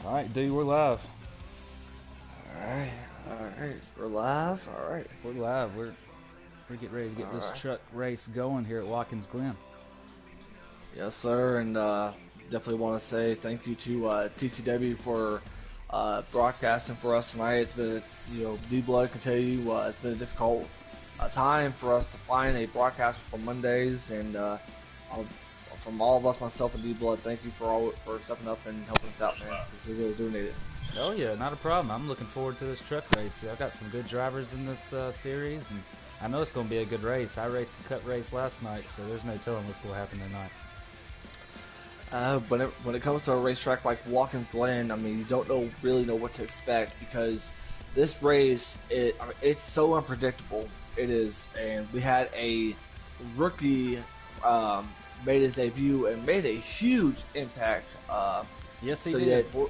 All right, dude, we're live. Alright, alright, we're live. Alright, We're live. We're getting ready to get this alright. truck race going here at Watkins Glen. Yes, sir, and definitely want to say thank you to TCW for broadcasting for us tonight. It's been, D-Blood can tell you it's been a difficult time for us to find a broadcaster for Mondays, and from all of us, myself and D-Blood, thank you for stepping up and helping us out, man. 'Cause we really do need it. Oh yeah, not a problem. I'm looking forward to this truck race. I got some good drivers in this series, and I know it's going to be a good race. I raced the Cup race last night, so there's no telling what's going to happen tonight. When it comes to a racetrack like Watkins Glen, I mean, you don't really know what to expect because this race, it's so unpredictable. It is, and we had a rookie made his debut and made a huge impact. Yes, he So did. yeah,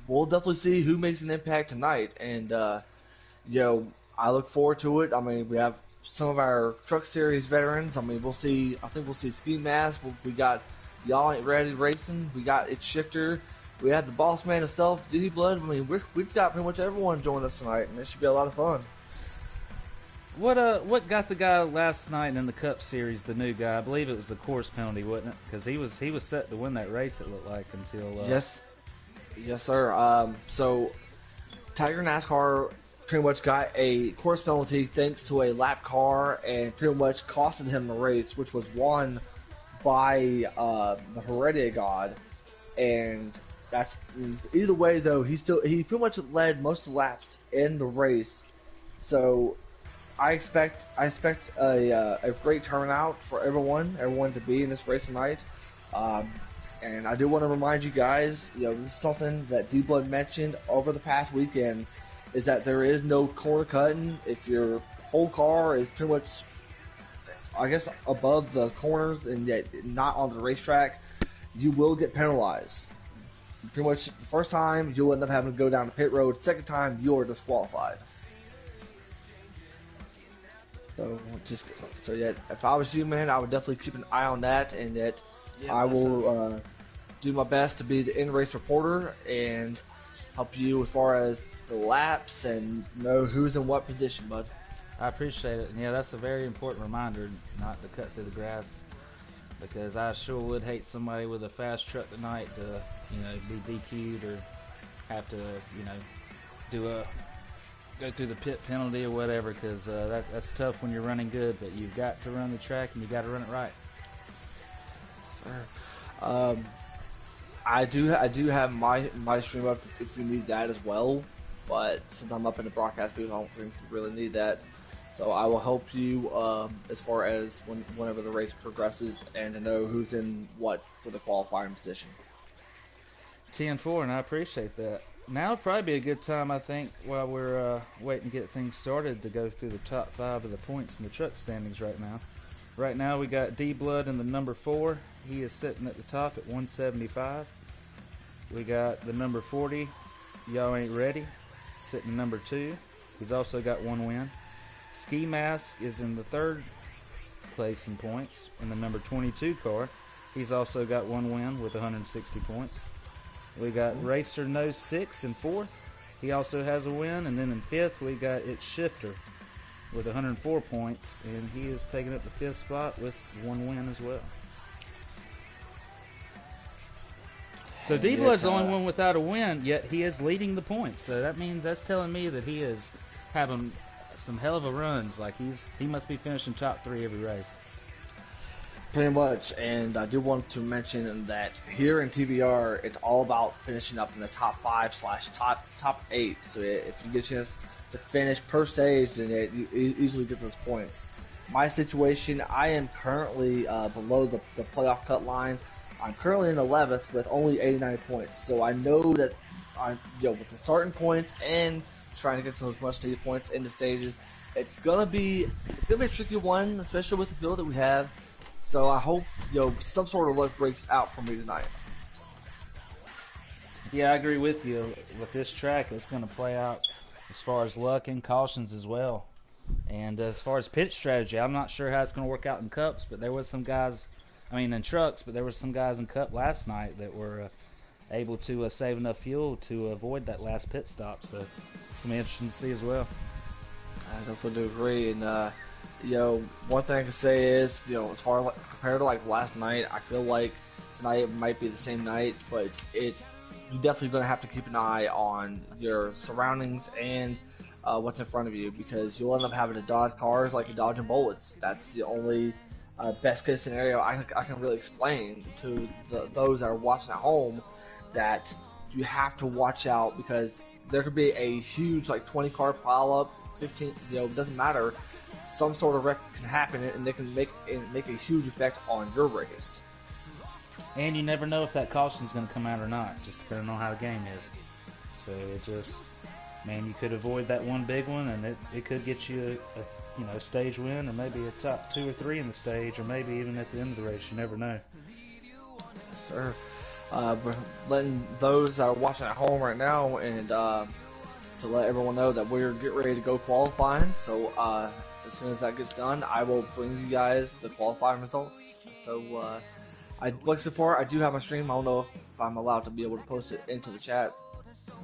we'll definitely see who makes an impact tonight, and I look forward to it. I mean, we have some of our Truck Series veterans. I mean, we'll see. I think we'll see Ski Mask. We got Y'all Ain't Ready Racing. We got It's Shifter. We have the Boss Man himself, Diddy Blood. I mean, we just got pretty much everyone join us tonight, and it should be a lot of fun. What got the guy last night in the Cup series, the new guy? I believe it was the course penalty, wasn't it? Because he was set to win that race. It looked like until Yes, sir. So Tiger NASCAR pretty much got a course penalty thanks to a lap car and pretty much costed him the race, which was won by the Heredia God. And that's either way though. He pretty much led most of the laps in the race. So I expect a great turnout for everyone to be in this race tonight. Um, and I do want to remind you guys, this is something that D-Blood mentioned over the past weekend, is that there is no corner cutting. If your whole car is pretty much, I guess, above the corners and yet not on the racetrack, you will get penalized. Pretty much the first time, you'll end up having to go down the pit road. Second time, you're disqualified. So yeah, if I was you, man, I would definitely keep an eye on that, and that yeah, I will do my best to be the in-race reporter and help you as far as the laps and know who's in what position, bud. I appreciate it. And yeah, that's a very important reminder not to cut through the grass, because I sure would hate somebody with a fast truck tonight to, be DQ'd or have to, do a go through the pit penalty or whatever, because that's tough when you're running good, but you've got to run the track and you got to run it right. Sir. I do have my stream up if you need that as well, but since I'm up in the broadcast booth, I don't think you really need that. So I will help you as far as whenever the race progresses and to know who's in what for the qualifying position. 10-4, and I appreciate that. Now would probably be a good time, I think, while we're waiting to get things started, to go through the top 5 of the points in the truck standings right now. Right now we got D-Blood in the number 4. He is sitting at the top at 175. We got the number 40, Y'all Ain't Ready, sitting number 2. He's also got 1 win. Ski Mask is in the 3rd place in points in the number 22 car. He's also got 1 win with 160 points. We got Racer No 6 in 4th. He also has a win. And then in 5th, we got It's Shifter with 104 points. And he is taking up the 5th spot with 1 win as well. So D-Blood's the only one without a win, yet he is leading the points. So that's telling me that he is having some hell of a runs. Like he must be finishing top 3 every race. Pretty much, and I do want to mention that here in TVR, it's all about finishing up in the top 5 / top 8. So if you get a chance to finish per stage, then you easily get those points. My situation, I am currently below the playoff cut line. I'm currently in 11th with only 89 points. So I know that with the starting points and trying to get those much needed points in the stages, it's gonna be a tricky one, especially with the field that we have. So I hope some sort of luck breaks out for me tonight. Yeah, I agree with you. With this track, it's going to play out as far as luck and cautions as well. And as far as pit strategy, I'm not sure how it's going to work out in cups, but there was some guys, in trucks, but there were some guys in cup last night that were able to save enough fuel to avoid that last pit stop. So it's gonna be interesting to see as well. I definitely do agree. And one thing I can say is, as far like, compared to like last night, I feel like tonight might be the same night, but you're definitely going to have to keep an eye on your surroundings and what's in front of you, because you'll end up having to dodge cars like you're dodging bullets. That's the only best case scenario I can really explain to those that are watching at home, that you have to watch out, because there could be a huge like 20 car pile up, 15, it doesn't matter. Some sort of wreck can happen, and they can make a huge effect on your race. And you never know if that caution's going to come out or not, just depending on how the game is. So you could avoid that one big one, and it could get you a stage win, or maybe a top 2 or 3 in the stage, or maybe even at the end of the race. You never know. Yes, sir. But letting those that are watching at home right now, and to let everyone know that we're getting ready to go qualifying. So as soon as that gets done, I will bring you guys the qualifying results. So like I said before, I do have my stream. I don't know if I'm allowed to be able to post it into the chat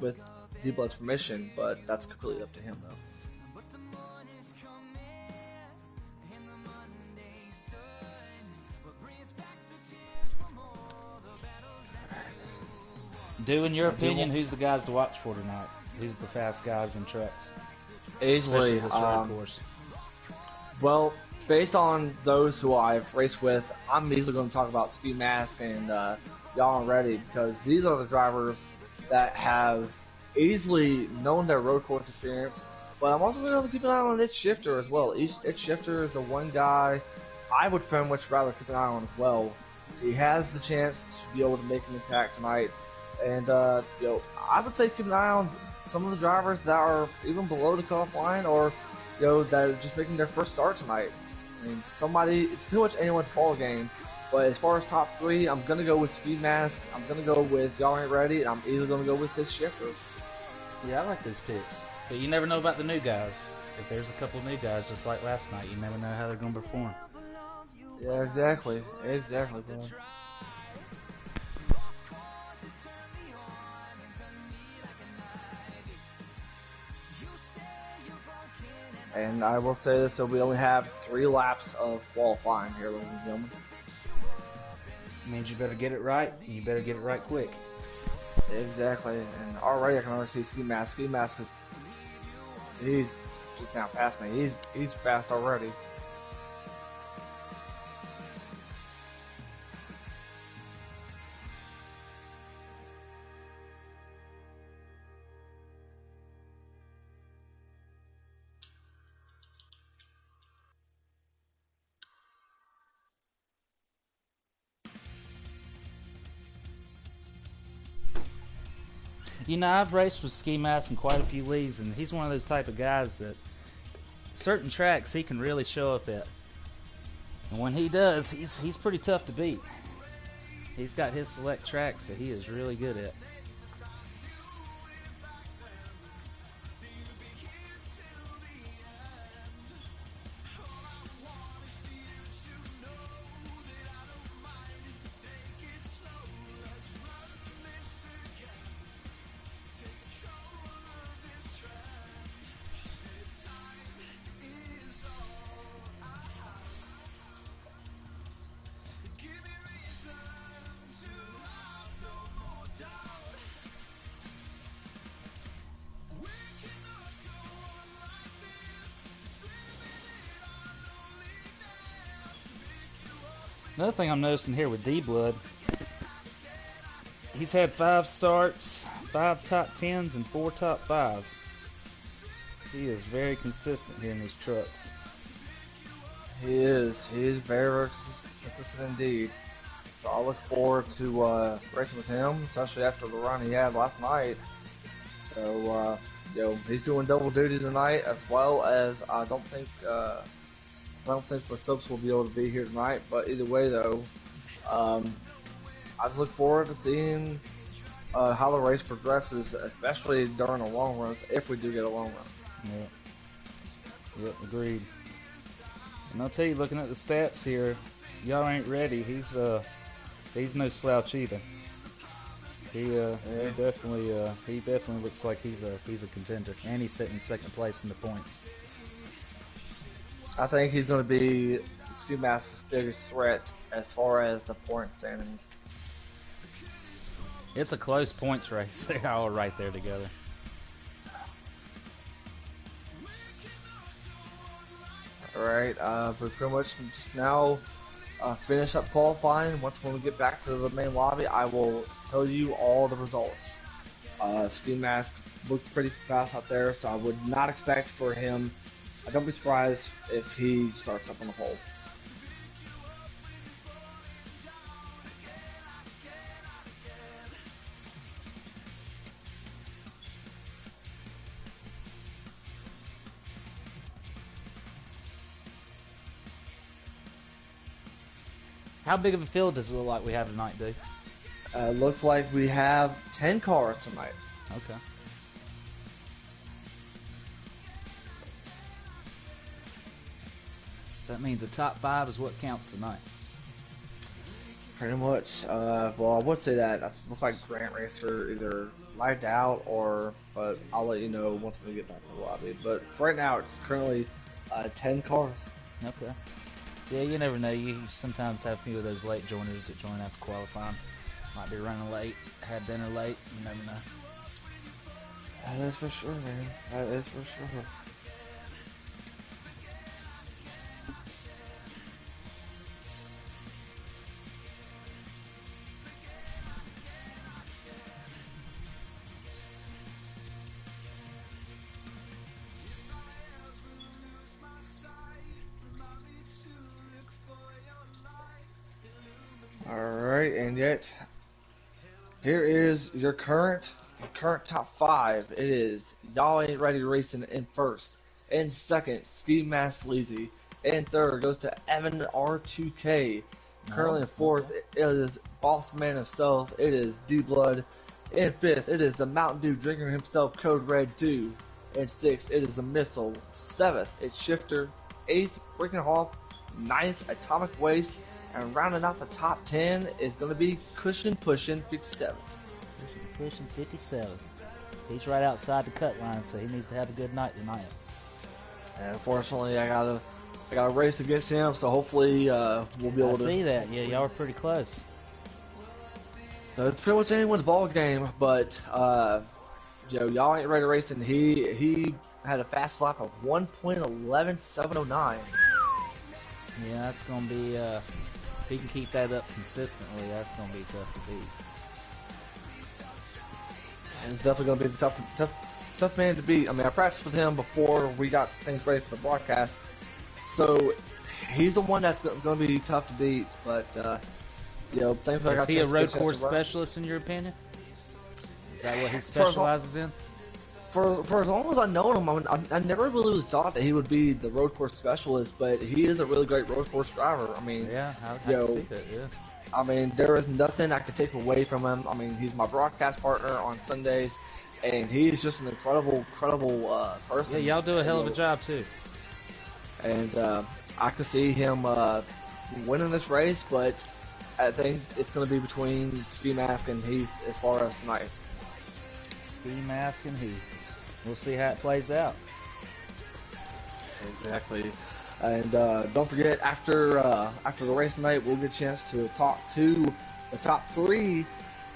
with D-Blood's permission, but that's completely up to him though. In your opinion, who's the guys to watch for tonight? Who's the fast guys in trucks? Easily. This road course. Well, based on those who I've raced with, I'm easily going to talk about Ski Mask and Y'all Ready, because these are the drivers that have easily known their road course experience. But I'm also going to keep an eye on Itch Shifter as well. Itch Shifter is the one guy I would very much rather keep an eye on as well. He has the chance to be able to make an impact tonight. And, I would say keep an eye on some of the drivers that are even below the cutoff line, or, that are just making their first start tonight. I mean, it's pretty much anyone's ball game. But as far as top 3, I'm going to go with Speed Mask, I'm going to go with Y'all Ain't Ready, and I'm either going to go with this Shifter. Yeah, I like those picks. But you never know about the new guys. If there's a couple new guys, just like last night, you never know how they're going to perform. Yeah, exactly, bro. And I will say this, so we only have 3 laps of qualifying here, ladies and gentlemen. It means you better get it right, and you better get it right quick. Exactly, and already I can already see Ski Mask. Ski Mask he's just now past me. He's fast already. I've raced with Ski Mask in quite a few leagues, and he's one of those type of guys that certain tracks he can really show up at. And when he does, he's pretty tough to beat. He's got his select tracks that he is really good at. Another thing I'm noticing here with D-Blood, he's had 5 starts, 5 top 10s, and 4 top 5s. He is very consistent here in these trucks. He is very consistent indeed. So I look forward to racing with him, especially after the run he had last night. So he's doing double duty tonight, as well as I don't think my subs will be able to be here tonight, but either way though, I just look forward to seeing how the race progresses, especially during the long runs, if we do get a long run. Yep, agreed. And I'll tell you, looking at the stats here, Y'all Ain't Ready, he's no slouch either. he definitely looks like he's a contender, and he's sitting second place in the points. I think he's going to be Ski Mask's biggest threat as far as the point standings. It's a close points race. They're all right there together. Alright, we pretty much just now finish up qualifying. Once when we get back to the main lobby, I will tell you all the results. Ski Mask looked pretty fast out there, so I would not expect for him. Don't be surprised if he starts up on the pole. How big of a field does it look like we have tonight, dude? Looks like we have 10 cars tonight. Okay. So that means the top 5 is what counts tonight. Pretty much. Well, I would say that. It looks like Grant Racer either lagged out but I'll let you know once we get back to the lobby. But for right now, it's currently 10 cars. Okay. Yeah, you never know. You sometimes have a few of those late joiners that join after qualifying. Might be running late, had dinner late, you never know. That is for sure, man. That is for sure. Alright, and yet here is your current top 5. It is Y'all Ain't Ready Racing in first. In second, Ski Mask Sleazy. In third goes to Evan R2K. Currently in fourth, it is Boss Man himself. It is D-Blood. In fifth, it is the Mountain Dew drinker himself, Code Red 2. In sixth, it is the Missile. Seventh, it's Shifter. Eighth, Breaking Off. Ninth, Atomic Waste. And rounding out the top 10 is going to be Cushion Pushin' 57. Cushion Pushin' 57. He's right outside the cut line, so he needs to have a good night tonight. And unfortunately, I got a race against him, so hopefully we'll be able to. I see that. Yeah, y'all are pretty close. So it's pretty much anyone's ball game, but Y'all Ain't Ready Racing. He had a fast lap of 1.11709. Yeah, that's gonna be. If he can keep that up consistently, that's gonna be tough to beat. And it's definitely gonna be the tough man to beat. I mean, I practiced with him before we got things ready for the broadcast, so he's the one that's gonna be tough to beat. But thankfully I got. Is he a road course specialist in your opinion? Is that what he specializes in? For as long as I've known him, I never really thought that he would be the road course specialist, but he is a really great road course driver. I mean, yeah, I can see that. Yeah. I mean, there is nothing I could take away from him. I mean, he's my broadcast partner on Sundays, and he's just an incredible person. Yeah, y'all do a hell of a job too. And I could see him winning this race, but I think it's going to be between Ski Mask and Heath as far as tonight. Ski Mask and Heath. We'll see how it plays out. Exactly. And don't forget, after the race tonight, we'll get a chance to talk to the top 3,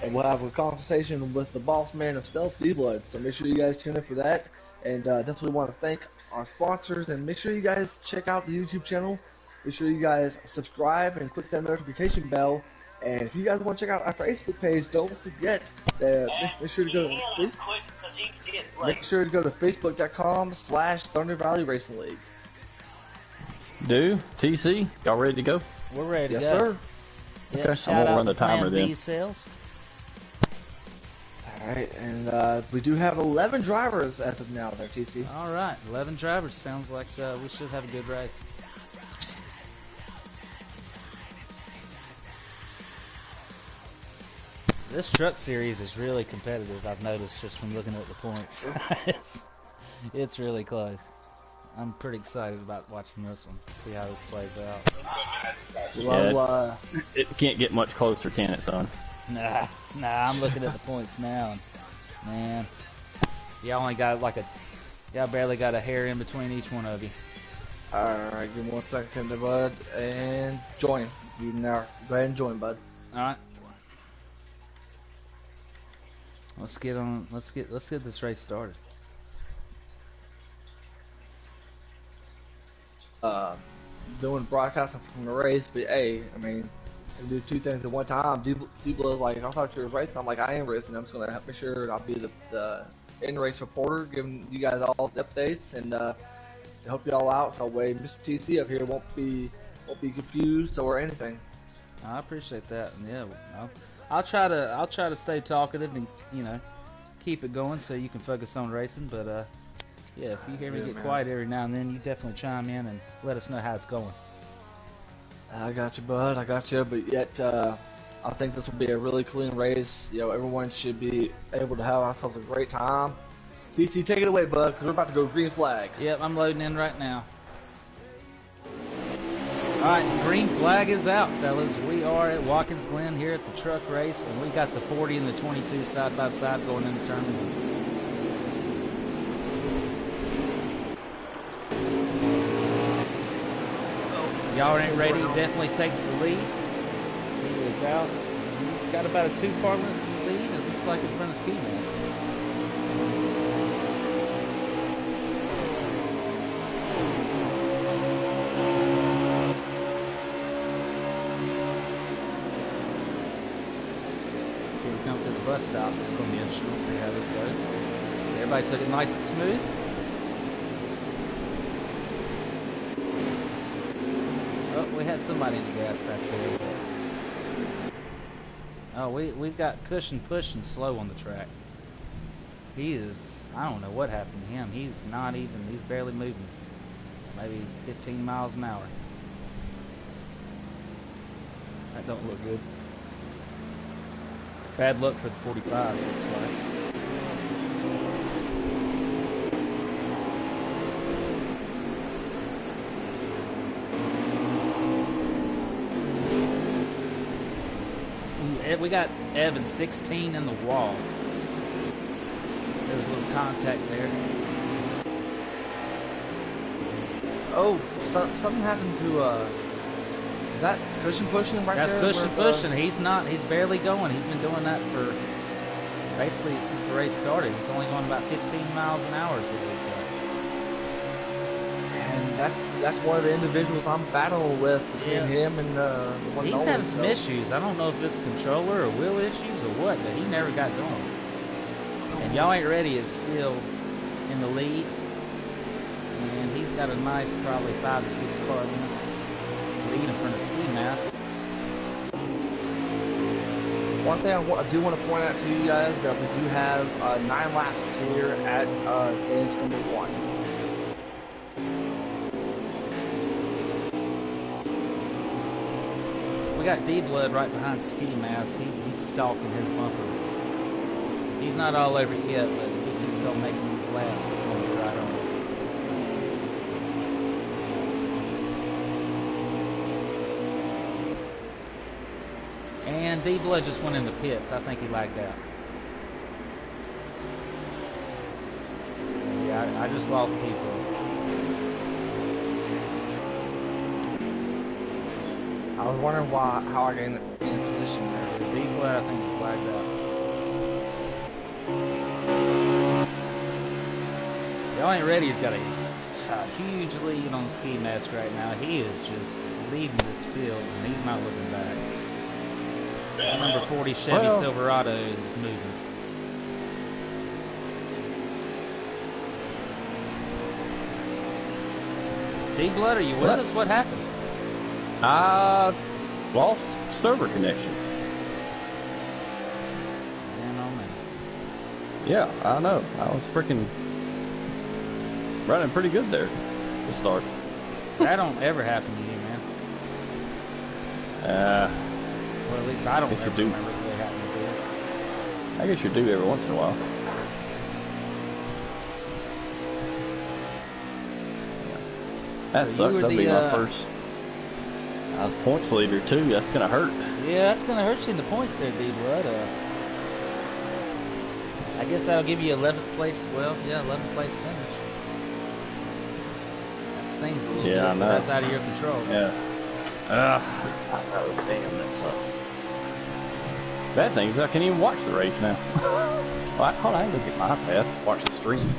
and we'll have a conversation with the boss man himself, D-Blood. So make sure you guys tune in for that. And definitely want to thank our sponsors, and make sure you guys check out the YouTube channel. Make sure you guys subscribe and click that notification bell. And if you guys want to check out our Facebook page, don't forget that make sure to go to Facebook.com/Thunder Valley Racing League. TC, y'all ready to go? We're ready to go. Yes, sir. Yeah, Okay, I'm gonna run the timer Plan B then. sales. Alright, and we do have 11 drivers as of now there, TC. All right, 11 drivers. Sounds like we should have a good race. This truck series is really competitive, I've noticed just from looking at the points. It's really close. I'm pretty excited about watching this one, see how this plays out. Well, it can't get much closer, can it, son? Nah, I'm looking at the points now, and man, y'all only got y'all barely got a hair in between each one of you. Alright, give me 1 second, bud, and join. You now go ahead and join, bud. All right, let's get this race started. Doing broadcasting from the race, but hey, I mean, I do two things at one time. D-Blood's like, I thought you were racing. I'm like, I am racing. I'm just gonna make sure I'll be the in-race reporter, giving you guys all the updates and to help you all out. So way Mr. TC up here won't be confused or anything. I appreciate that, and yeah, I'll try to stay talkative and keep it going so you can focus on racing. But yeah, if you hear me get quiet every now and then, you definitely chime in and let us know how it's going. I got you, bud. I got you. But yet, I think this will be a really clean race. Everyone should be able to have ourselves a great time. TC, take it away, bud, because we're about to go green flag. Yep, I'm loading in right now. All right, green flag is out, fellas. We are at Watkins Glen here at the truck race, and we got the 40 and the 22 side by side going into turn one. Y'all ain't ready. He definitely takes the lead. He is out. He's got about a 2-car length lead. It looks like in front of Ski Mask. Here we come to the bus stop. It's going to be interesting to see how this goes. Everybody took it nice and smooth. We had somebody in the gas back there. Oh, we've got Cushion pushing slow on the track. He is, I don't know what happened to him. He's barely moving. Maybe 15 miles an hour. That don't look good. Bad luck for the 45, it looks like. We got Evan 16 in the wall. There's a little contact there. Oh, something happened to is that Cushion pushing right there? That's Cushion pushing. He's barely going. He's been doing that for basically since the race started. He's only going about 15 miles an hour, is what it looks like. And that's one of the individuals I'm battling with between him and the one. He's having some issues. I don't know if it's controller or wheel issues or what, but he never got going. And Y'all Ain't Ready is still in the lead, and he's got a nice, probably 5 to 6 car lead in front of Ski Mask. One thing I do want to point out to you guys that we do have 9 laps here at stage number 1. We got D-Blood right behind Ski Mask. He's stalking his bumper. He's not all over it yet, but if he keeps on making these laps, he's going to be right on it. And D-Blood just went in the pits. I think he lagged out. Yeah, I just lost D-Blood. I was wondering how I got in position there. D-Blood, I think, he's lagged out. Y'all Ain't Ready. He's got a huge lead on Ski Mask right now. He is just leading this field, and he's not looking back. Number 40 Chevy Silverado is moving. D-Blood, are you with us? What happened? Lost server connection. Man, oh man. Yeah, I know. I was freaking running pretty good there to start. That don't ever happen to you, man. Well, at least I don't ever remember it really happening to you. I guess you do every once in a while. That sucks. That'll be my first. I was points leader too. That's gonna hurt. Yeah, that's gonna hurt you in the points there, D-Blood. I guess that'll give you 11th place. Well, yeah, 11th place finish. That stings a little bit, I but know. that's out of your control. Yeah. I know. Damn, that sucks. Bad thing is I can't even watch the race now. Well, hold on, I can go get my iPad, watch the stream.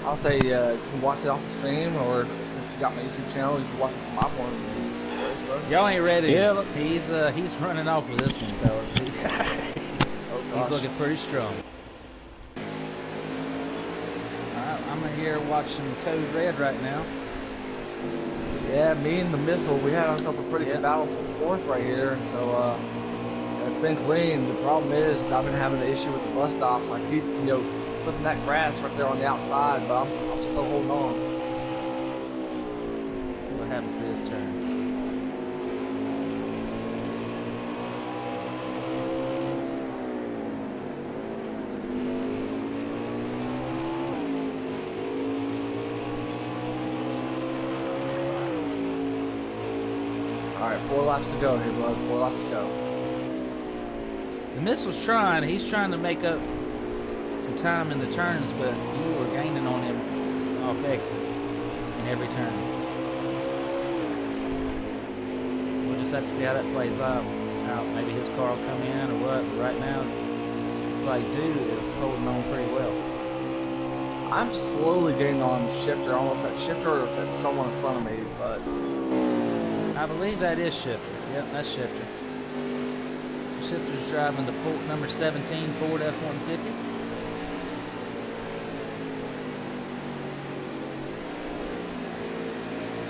I'll say you can watch it off the stream, or since you got my YouTube channel, you can watch it from my point of view. Y'all ain't ready. Yeah, He's running off with this one, fellas. He's looking pretty strong. I'm here watching Code Red right now. Yeah, me and the Missile, we had ourselves a pretty good battle for fourth right here. So it's been clean. The problem is I've been having an issue with the bus stops. I keep, flipping that grass right there on the outside, but I'm still holding on. Let's see what happens to this turn. All right, 4 laps to go here, bud. 4 laps to go. The Missile's trying. He's trying to make up some time in the turns, but you were gaining on him off exit in every turn. So we'll just have to see how that plays out. Maybe his car will come in or what. But right now, it's like Dude is holding on pretty well. I'm slowly getting on Shifter. I don't know if that's Shifter or if it's someone in front of me, but I believe that is Shifter. Yep, that's Shifter. Shifter's driving the number 17 Ford F-150.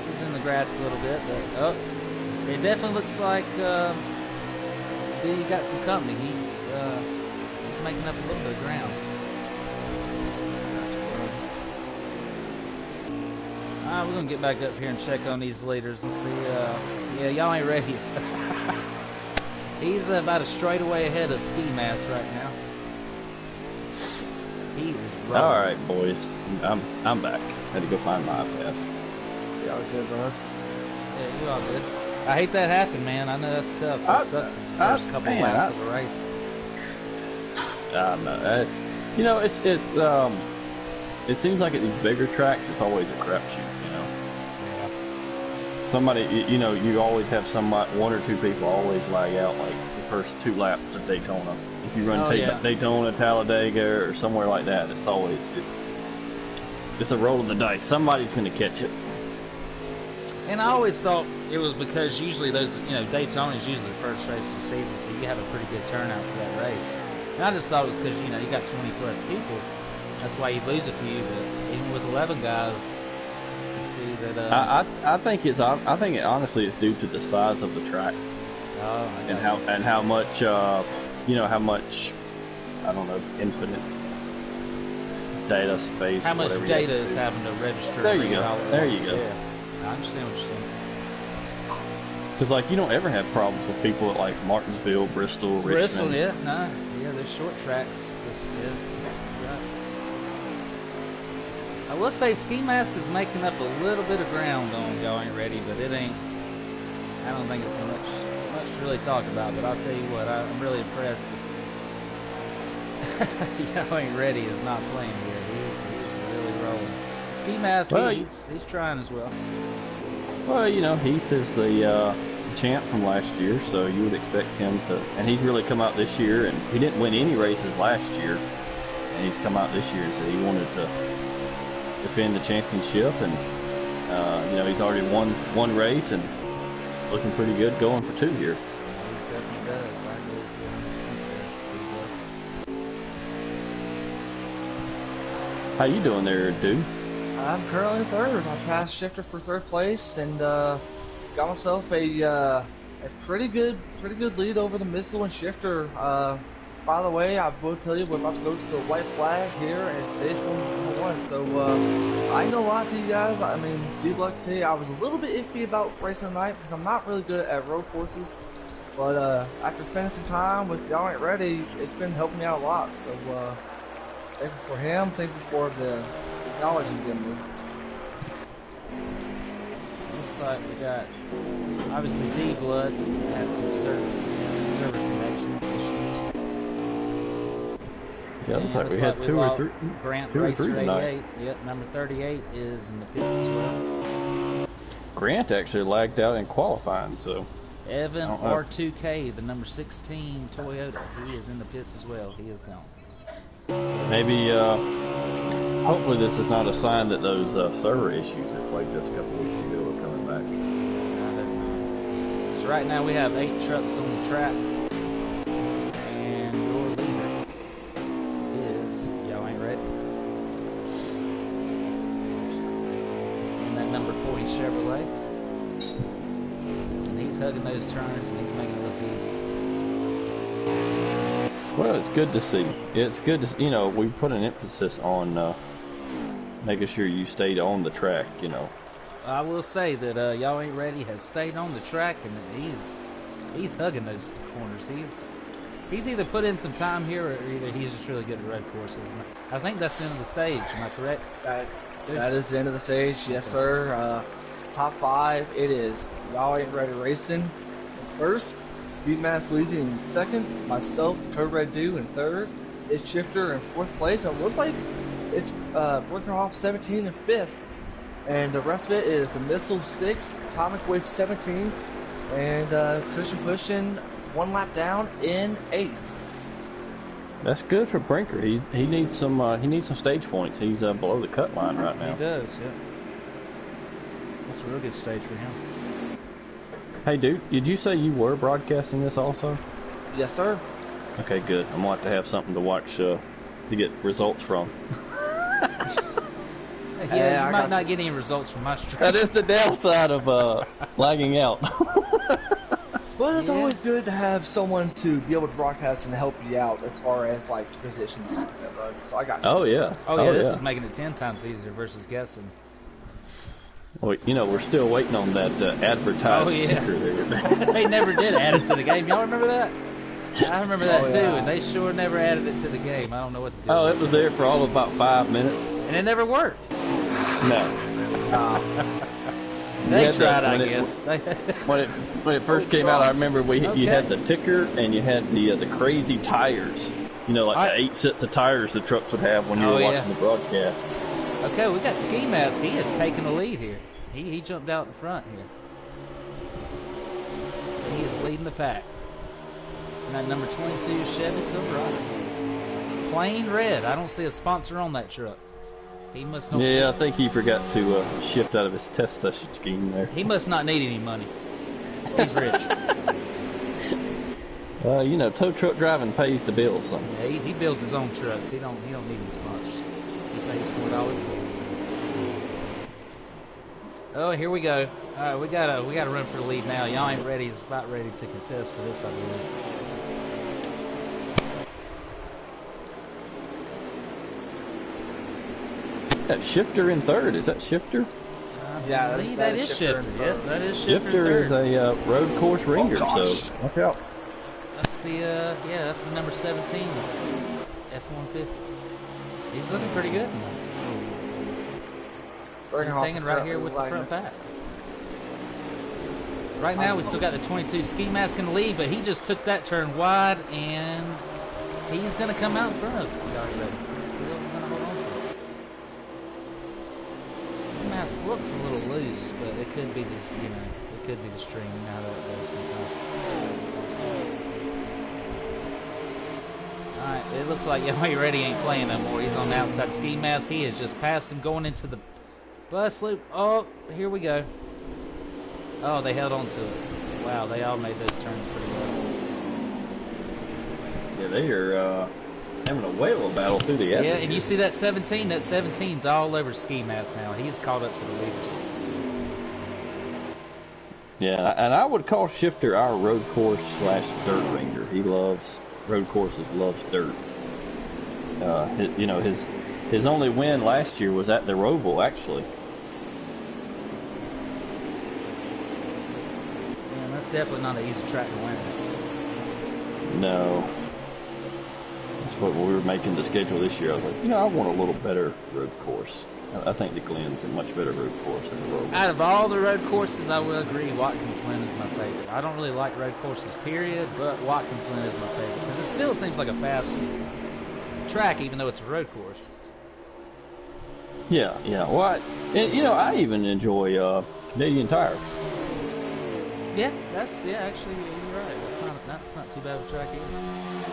He's in the grass a little bit, but it definitely looks like D got some company. He's making up a little bit of ground. Alright, we're gonna get back up here and check on these leaders and see. Yeah, y'all ain't ready. He's about a straightaway ahead of Ski Mask right now. He is rolling. All right, boys, I'm back. Had to go find my iPad. yeah, good, bro. Yeah, you all good. I hate that happened, man. I know that's tough. That sucks. It's the first couple laps of the race. No, it seems like at these bigger tracks, it's always a crapshoot. Somebody, you always have one or two people always lag out like the first 2 laps of Daytona. If you run Daytona, Talladega, or somewhere like that, it's a roll of the dice. Somebody's going to catch it. And I always thought it was because usually those, Daytona is usually the first race of the season, so you have a pretty good turnout for that race. And I just thought it was because, you got 20 plus people. That's why you lose a few, but even with 11 guys, see that I think it honestly is due to the size of the track and how much how much I don't know, infinite data space, how much data is having to register. There you go. Yeah, I understand what you're saying. Because you don't ever have problems with people at like Martinsville, Bristol, Richmond. There's short tracks. Right. I will say Ski Mask is making up a little bit of ground on Y'all Ain't Ready, but it ain't. I don't think it's much to really talk about. But I'll tell you what, I'm really impressed that Y'all Ain't Ready is not playing here. He's really rolling. Ski Mask, he's trying as well. Well, Heath is the champ from last year, so you would expect him to. And he's really come out this year, and he didn't win any races last year, and he's come out this year and said he wanted to defend the championship, and he's already won 1 race and looking pretty good going for 2 here. He definitely does. I agree with you 100%. How you doing there, dude? I'm currently 3rd. I passed Shifter for 3rd place and got myself a pretty good lead over the Missile and Shifter. By the way, I will tell you we're about to go to the white flag here at stage 1. So I ain't gonna lie to you guys. I mean, D-Blood can tell you I was a little bit iffy about racing tonight because I'm not really good at road courses. But after spending some time with Y'all Ain't Ready, it's been helping me out a lot. So thankful for him. Thankful for the knowledge he's given me. Looks like we got obviously D-Blood had some service Yeah, looks like we looks had we two or lost three, Grant two or Racer three 88. tonight. Yep, number 38 is in the pits as well. Grant actually lagged out in qualifying, so Evan I don't know. R2K, the number 16 Toyota, he is in the pits as well. He is gone. So, Maybe, hopefully this is not a sign that those server issues that plagued us a couple weeks ago are coming back. I don't know. So right now we have 8 trucks on the track, and your leader is, y'all ain't ready, and that number 40 Chevrolet, and he's hugging those turns and he's making it look easy. Well, it's good to see. It's good to, you know, we put an emphasis on making sure you stayed on the track, you know. I will say that y'all ain't ready has stayed on the track, and he's hugging those corners. He's either put in some time here, or either he's just really good at road courses. And I think that's the end of the stage. Am I correct? That is the end of the stage, yes sir. Top 5, it is Y'all Ain't Ready Racing in first, Speedmaster Louisiana in second, myself, Code Red Dew in third, it's Shifter in fourth place, and it looks like it's Blinkerhoff 17 in fifth, and the rest of it is the Missile 6th, Atomic Waste 17th, and Christian Pushing 1 lap down in 8th. That's good for Brinker. He needs some stage points. He's below the cut line right now. He does, yeah. That's a real good stage for him. Hey, dude, did you say you were broadcasting this also? Yes, sir. Okay, good. I'm going to have something to watch to get results from. Yeah, you might not get any results from my stream. That is the downside of lagging out. But it's Yeah. always good to have someone to be able to broadcast and help you out as far as like positions. So I got you. Oh yeah. Oh yeah, this is making it 10 times easier versus guessing. Well, you know, we're still waiting on that advertised ticker there. They never did add it to the game. Y'all remember that? I remember that too, yeah. and they sure never added it to the game. I don't know what to do. Oh, it was there for all of about 5 minutes. And it never worked. No. They had tried, that I when it- guess. When it first came out, I remember you Okay. had the ticker and you had the crazy tires. You know, like the 8 sets of tires the trucks would have when you were watching the broadcast. Okay, we got Ski Mask. He has taken the lead here. He jumped out in front here. He is leading the pack. And that number 22 Chevy Silverado. Plain red. I don't see a sponsor on that truck. He must not. Yeah, I think he forgot to shift out of his test session scheme there. He must not need any money. He's rich. You know, tow truck driving pays the bills. So. Yeah, he builds his own trucks. He don't need any sponsors. He pays for it all himself. Oh, here we go. All right, we gotta run for the lead now. Y'all ain't ready. He's about ready to contest for this, I believe. That Shifter in third. Is that Shifter? Yeah, I believe that that is is Shifter Shifter. in Yeah, third. that is Shifter. Shifter third. is a road course ringer, so watch out. That's the that's the number 17 F-150. He's looking pretty good. He's hanging right here with the front pack. Right now, we still got the 22 Ski Mask in the lead, but he just took that turn wide, and he's going to come out in front of Y'all Ain't Ready. He's still going to hold on to it. Ski Mask looks a little loose, but it could be the it could be the string. You know how that does sometimes. All right, it looks like Y'all Ain't Ready ain't playing no more. He's on the outside. Ski Mask, he has just passed him going into the bus loop. Oh, here we go. Oh, they held on to it. Wow, they all made those turns pretty well. Yeah, they are having a whale of a battle through the S's. Yeah, and you see that 17? That 17's all over Ski Mask now. He's caught up to the leaders. Yeah, and I would call Shifter our road course / dirt ringer. He loves road courses, loves dirt. His only win last year was at the Roval, actually. That's definitely not an easy track to win. No. That's what we were making the schedule this year. I was like, I want a little better road course. I think the Glen's a much better road course than the Roval. Out of all the road courses, I will agree Watkins Glen is my favorite. I don't really like road courses, period, but Watkins Glen is my favorite. Because it still seems like a fast track, even though it's a road course. Yeah, yeah. Well, I even enjoy Canadian Tire. Yeah, actually, you're right. That's not too bad of a track either.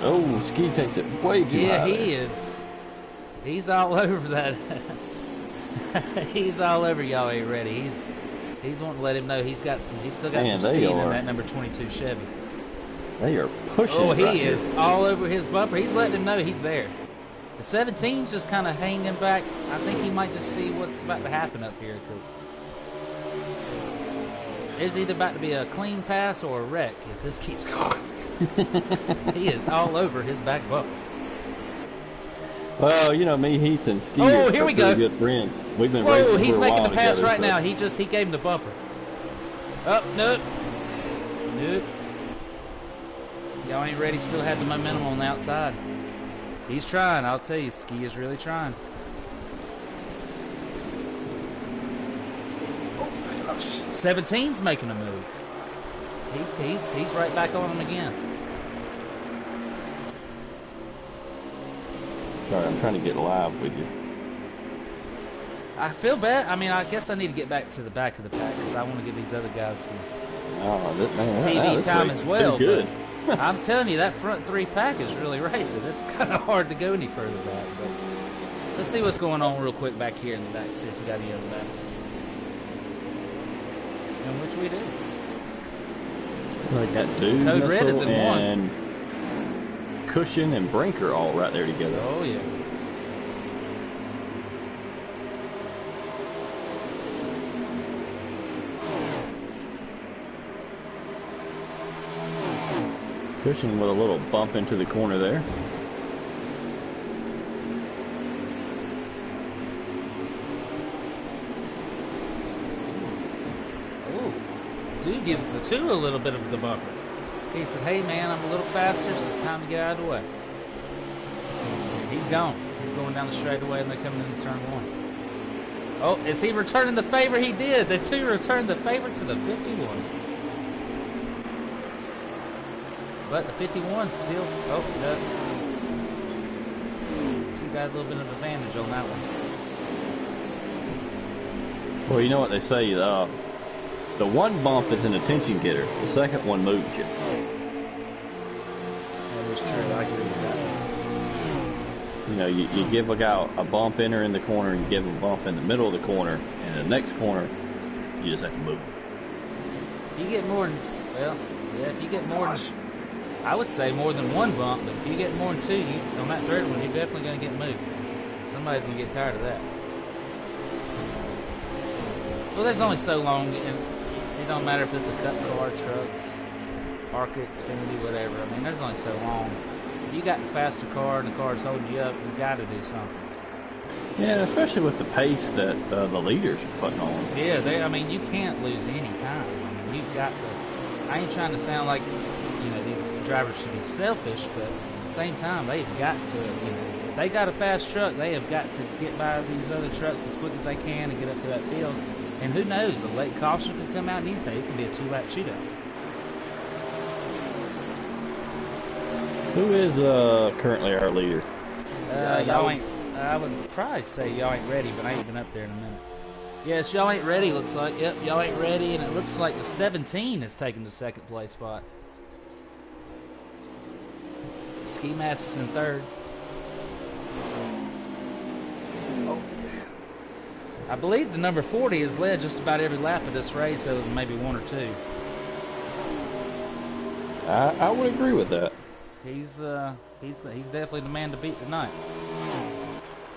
Oh, Ski takes it way too high. Yeah, he there. is. He's all over that. He's all over Y'all Ain't Ready. He's wanting to let him know he's still got some speed in that number 22 Chevy. They are pushing. Oh, he right is here. all over his bumper. He's letting him know he's there. The 17's just kind of hanging back. I think he might just see what's about to happen up here, because there's either about to be a clean pass or a wreck if this keeps going. He is all over his back bumper. Well, me, Heath, and Ski Oh, are here we pretty go. good friends. We've been Whoa, racing he's for a making while the pass together, right so- now. He gave him the bumper. Oh, nope. Nope. Y'all Ain't Ready still had the momentum on the outside. He's trying, I'll tell you. Ski is really trying. Oh my gosh. 17's making a move. He's right back on him again. Sorry, I'm trying to get live with you. I feel bad. I mean, I guess I need to get back to the back of the pack because I want to give these other guys some Oh, TV this time race as is well. too good. But I'm telling you, that front three pack is really racing. It's kind of hard to go any further back. But let's see what's going on real quick back here in the back. See if we got any other backs. And which we do. They got Dude, Code Red is Missile, in one. and Cushion and Brinker all right there together. Oh yeah. Cushion with a little bump into the corner there. Oh, Dude gives the two a little bit of the bumper. He said, "Hey man, I'm a little faster. It's time to get out of the way." And he's gone. He's going down the straightaway, and they're coming into turn one. Oh, is he returning the favor? He did. The two returned the favor to the 51. But the 51 still. Oh, no. Two got a little bit of advantage on that one. Well, you know what they say, the one bump is an attention getter. The second one moves you. That is true. I agree with that. You give a guy a bump in or in the corner, and you give him a bump in the middle of the corner, and the next corner, you just have to move. If you get more than, well, yeah, if you get more than, I would say more than one bump, but if you get more than two, on that third one, you're definitely going to get moved. Somebody's going to get tired of that. Well, there's only so long, and it don't matter if it's a cut car, trucks, Arca, Xfinity, whatever. I mean, there's only so long. If you got the faster car and the car's holding you up, you got to do something. Yeah, especially with the pace that the leaders are putting on. Yeah, I mean, you can't lose any time. I mean, you've got to. I ain't trying to sound like, these drivers should be selfish, but at the same time, they've got to, if they got a fast truck, they have got to get by these other trucks as quick as they can and get up to that field. And who knows, a late caution could come out and anything. It could be a two-lap shootout. Who is currently our leader? Y'all ain't. I would probably say Y'all Ain't Ready, but I ain't been up there in a minute. Yes, Y'all Ain't Ready looks like. Yep, Y'all Ain't Ready, and it looks like the 17 is taking the second place spot. Ski Mask is in third. Oh, I believe the number 40 has led just about every lap of this race, other than maybe one or two. I would agree with that. He's definitely the man to beat tonight.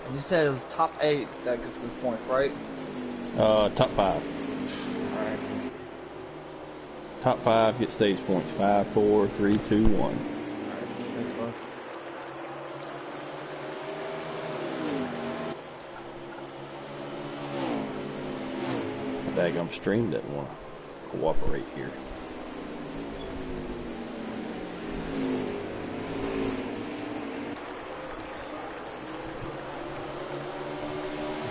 and you said it was top 8 that gets those points, right? Top 5. Alright. Top 5 get stage points. 5, 4, 3, 2, 1. Alright, thanks, bud. Daggum stream doesn't want to cooperate here.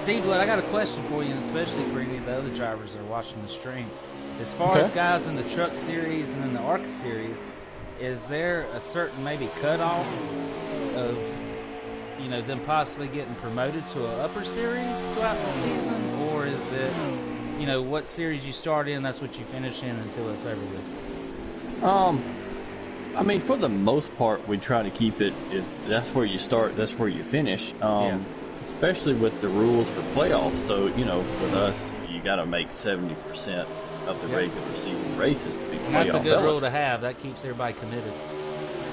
D-Blood, I got a question for you, and especially for any of the other drivers that are watching the stream. As far as guys in the Truck Series and in the Arca Series, is there a certain maybe cutoff of, you know, them possibly getting promoted to an upper series throughout the season, or is it, you know, what series you start in, that's what you finish in until it's over with? I mean, for the most part, we try to keep it. If that's where you start, that's where you finish. Yeah. Especially with the rules for playoffs. So, you know, with us, you got to make 70% of the regular season races to be playoff. And that's a good eligible. rule to have. That keeps everybody committed.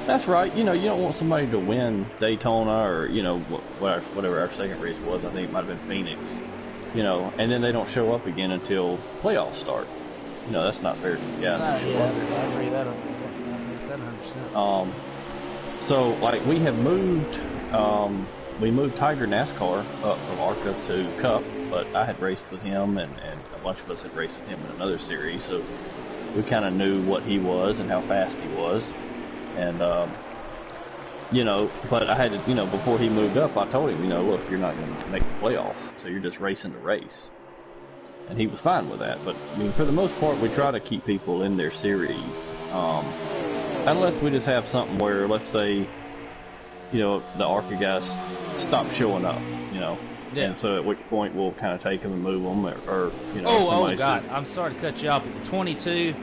That's right. You know, you don't want somebody to win Daytona or, you know, whatever our second race was. I think it might have been Phoenix. You know, and then they don't show up again until playoffs start. You know, that's not fair to the guys who show up. I agree. That 100%. So, like, we have moved, we moved Tiger NASCAR up from ARCA to Cup, but I had raced with him, and a bunch of us had raced with him in another series, so we kind of knew what he was and how fast he was. And, you know, but I had to, you know, before he moved up, I told him, you know, look, you're not going to make the playoffs, so you're just racing the race. And he was fine with that. But, I mean, for the most part, we try to keep people in their series. Unless we just have something where, let's say, you know, the ARCA guys stop showing up, you know. Yeah. And so at which point we'll kind of take them and move them, or you know. Oh, God. I'm sorry to cut you off, but the 22,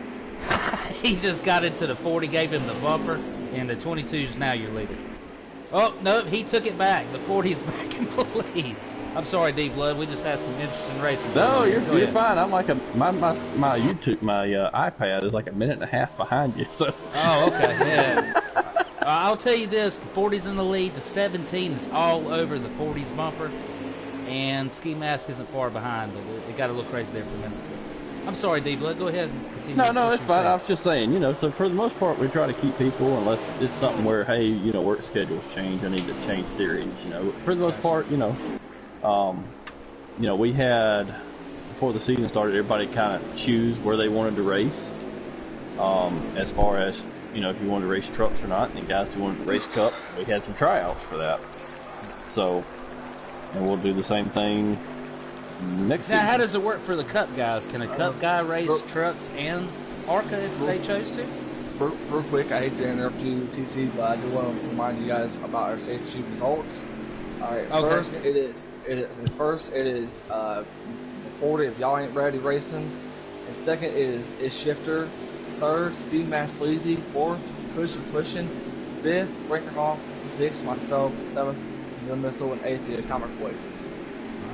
he just got into the 40, gave him the bumper, and the 22 is now your leader. Oh, no, he took it back. The 40's back in the lead. I'm sorry, D-Blood. We just had some interesting racing. No, you're fine. I'm like my YouTube, my iPad is like a minute and a half behind you. So. Oh, okay. Yeah. I'll tell you this: the 40's in the lead. The 17 is all over the 40's bumper, and Ski Mask isn't far behind. But it got a little crazy there for a minute. I'm sorry, D-Blood. Go ahead and continue. No, it's fine. I was just saying, you know. So for the most part, we try to keep people unless it's something where, hey, you know, work schedules change. I need to change series. You know, for the most part, you know. You know, we had, before the season started, everybody kind of choose where they wanted to race. As far as, you know, if you wanted to race trucks or not, and the guys who wanted to race Cup, we had some tryouts for that. So, and we'll do the same thing next season. Now, how does it work for the Cup guys? Can a Cup guy race trucks and ARCA if they chose to? Real quick, I hate to interrupt you, TC, but I do want to remind you guys about our stage 2 results. All right. Okay. First, it is the 40 if y'all ain't ready racing. And second is Shifter. Third, Steve Masleazy. Fourth, Pushing. Fifth, Brinkerhoff. Sixth, myself. Seventh, The Missile, and eighth, the Comic Waste.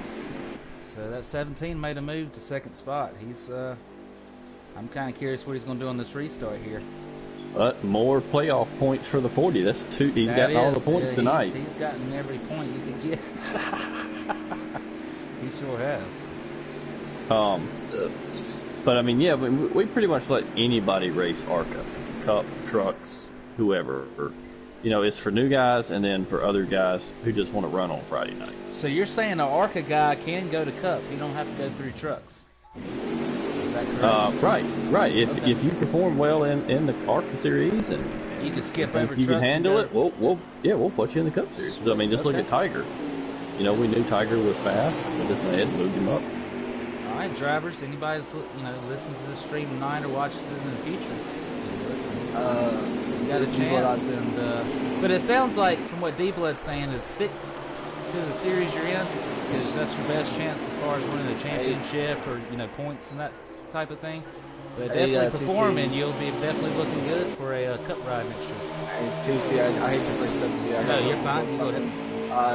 Nice. So that 17 made a move to second spot. He's I'm kind of curious what he's going to do on this restart here. But more playoff points for the 40. That's two. He's gotten all the points tonight. He's gotten every point you can get. He sure has. But I mean, yeah, we pretty much let anybody race ARCA, Cup, trucks, whoever. Or, you know, it's for new guys and then for other guys who just want to run on Friday nights. So you're saying an ARCA guy can go to Cup? You don't have to go through trucks. Is that correct? Right. If you perform well in the ARCA series and you can skip over you trucks. Can handle it. We'll put you in the Cup series. So, I mean, just look at Tiger. You know, we knew Tiger was fast. We just went ahead and moved him up. All right, drivers. Anybody that's, you know, listens to this stream tonight or watches it in the future, you got a chance. And but it sounds like from what D-Blood's saying is stick to the series you're in because that's your best chance as far as winning a championship or, you know, points and that type of thing. But definitely performing, you'll be definitely looking good for a Cup ride next year. Hey, TC, I hate to bring something to you. No, you're fine. Go ahead.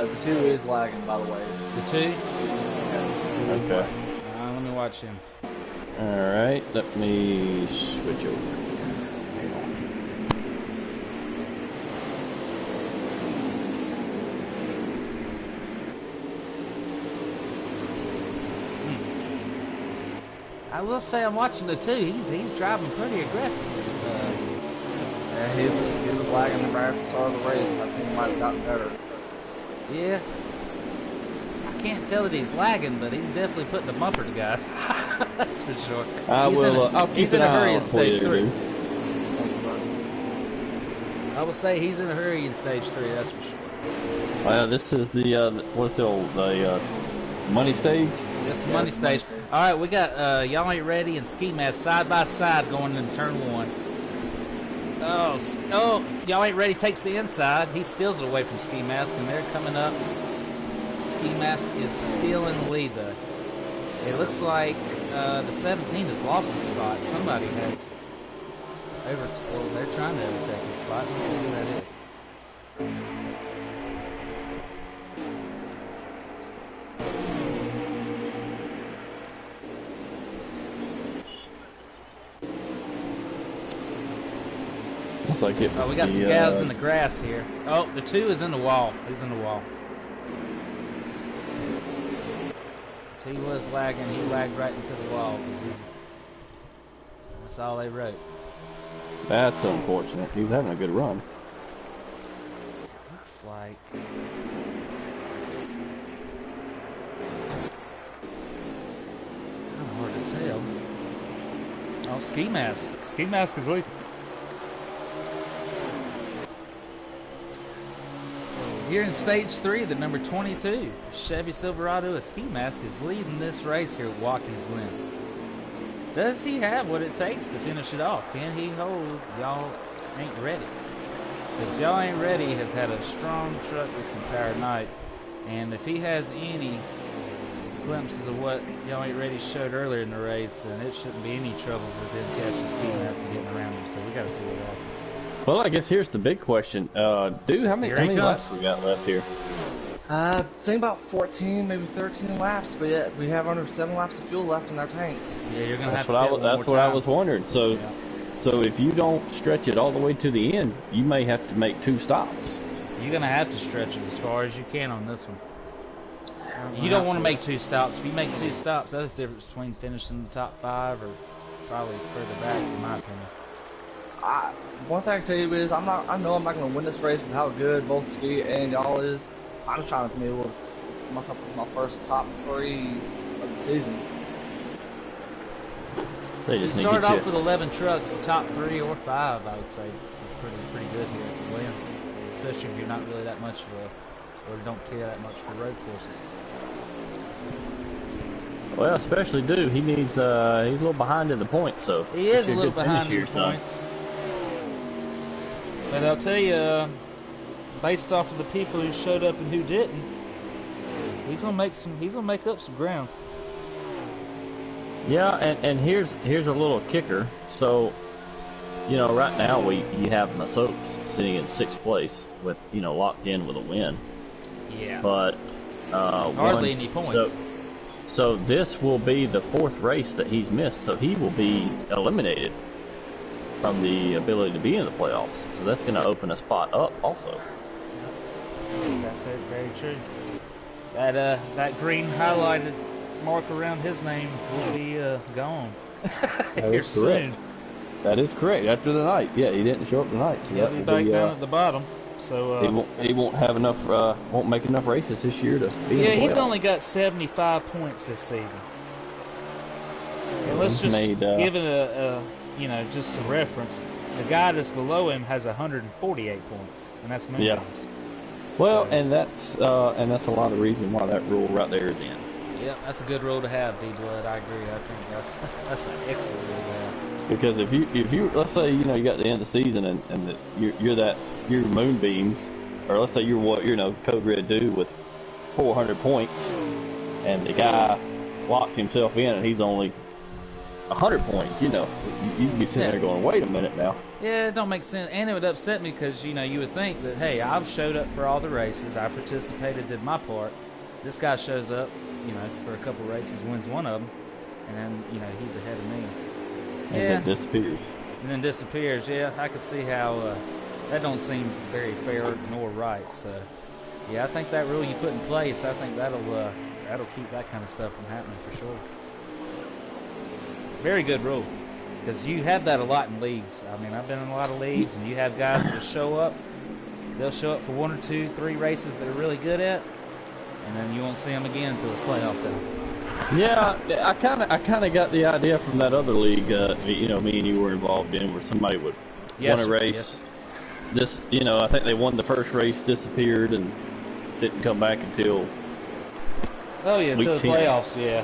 The 2 is lagging, by the way. The 2? Yeah, the 2 is lagging. Let me watch him. All right, let me switch over. Hang on. I will say I'm watching the 2. He's driving pretty aggressive. Yeah, he was lagging right at the start of the race. I think he might have gotten better. Yeah. I can't tell that he's lagging, but he's definitely putting the bumper to guys. That's for sure. He's in a hurry in stage 3. I will say he's in a hurry in stage 3. That's for sure. Well, this is the what's the money stage. This is the money stage. All right, we got y'all ain't ready and Ski Mask side by side going into turn 1. Oh, y'all ain't ready. Takes the inside. He steals it away from Ski Mask, and they're coming up. Ski Mask is still in the lead, though. It looks like the 17 has lost a spot. Somebody has well, they're trying to overtake his spot. Let's see who that is. Looks like it was Oh, we got some guys in the grass here. Oh, the 2 is in the wall. He's in the wall. If he was lagging, he lagged right into the wall. That's all they wrote. That's unfortunate. He was having a good run. Looks like... kind of hard to tell. Oh, Ski Mask. Ski Mask is leading. Here in stage 3, the number 22 Chevy Silverado, a Ski Mask, is leading this race here at Watkins Glen. Does he have what it takes to finish it off? Can he hold Y'all Ain't Ready? Because Y'all Ain't Ready has had a strong truck this entire night, and if he has any glimpses of what Y'all Ain't Ready showed earlier in the race, then it shouldn't be any trouble for them catching Ski Mask and getting around him. So we got to see what happens. Well, I guess here's the big question. Dude, how many laps we got left here? Think about 14, maybe 13 laps, but yeah, we have under 7 laps of fuel left in our tanks. Yeah, you're gonna That's have to what that's what I was wondering. So, yeah. So if you don't stretch it all the way to the end, you may have to make 2 stops. You're gonna have to stretch it as far as you can on this one. You don't want to make 2 stops. If you make 2 stops, that's the difference between finishing in the top 5 or probably further back, in my opinion. One thing I can tell you is I know I'm not going to win this race with how good both Ski and y'all is. I'm just trying to be able to put myself with my first top 3 of the season. You started off with 11 trucks, the top 3 or 5, I would say, is pretty good here at Glen. Especially if you're not really that much of a, or don't care that much for road courses. Well, especially Dude, he needs he's a little behind in the points, so he is a little behind in the points. But I'll tell you, based off of the people who showed up and who didn't, he's gonna make up some ground. Yeah, and here's a little kicker. So, you know, right now you have Masopes sitting in 6th place with, you know, locked in with a win. Yeah. But hardly any points. So this will be the 4th race that he's missed, so he will be eliminated from the ability to be in the playoffs. So that's going to open a spot up also. That's it, very true. That green highlighted mark around his name will be gone here soon. That is correct. After the night, yeah, he didn't show up tonight. So he'll be back down at the bottom. So he won't have enough. Won't make enough races this year to be in the playoffs. He's only got 75 points this season. And let's just give it a just a reference. The guy that's below him has 148 points, and that's minimums. Yeah. Well, and that's a lot of the reason why that rule right there is in. Yeah, that's a good rule to have, D-Blood. I agree. I think that's an excellent rule to have. Because if you let's say you got the end of the season and you're Moonbeams, or let's say you're Code Red Dude with 400 points, and the guy locked himself in and he's only 100 points, you'd be sitting there going, wait a minute now. Yeah, it don't make sense. And it would upset me because, you would think that, hey, I've showed up for all the races. I participated, did my part. This guy shows up, for a couple of races, wins one of them, and then, he's ahead of me. And then disappears. And then disappears, yeah. I could see how that don't seem very fair nor right. So, yeah, I think that rule you put in place, I think that'll keep that kind of stuff from happening for sure. Very good rule, because you have that a lot in leagues. I mean, I've been in a lot of leagues, and you have guys that will show up. They'll show up for 1 or 2, 3 races they're really good at, and then you won't see them again until it's playoff time. Yeah, I kind of got the idea from that other league, me and you were involved in, where somebody would win a race. This, I think they won the first race, disappeared, and didn't come back until. Oh yeah, until the playoffs, yeah.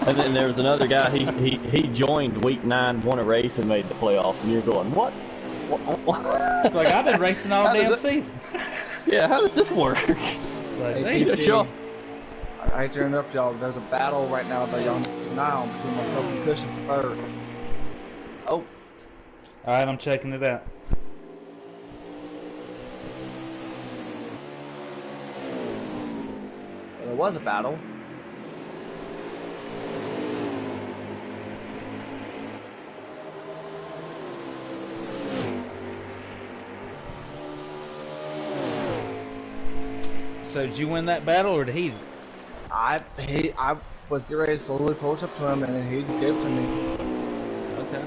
And then there was another guy. He joined week 9, won a race, and made the playoffs. And you're going, what? Like, I've been racing all damn season. Yeah, how does this work? Like, Hey, damn. TC, Sure. I hate to interrupt y'all. There's a battle right now that y'all need to keep an eye on between myself and Cushion for third. Oh, All right, I'm checking it out. there was a battle. So did you win that battle, or did he? I was getting ready to slowly approach up to him, and then he just gave it to me. Okay.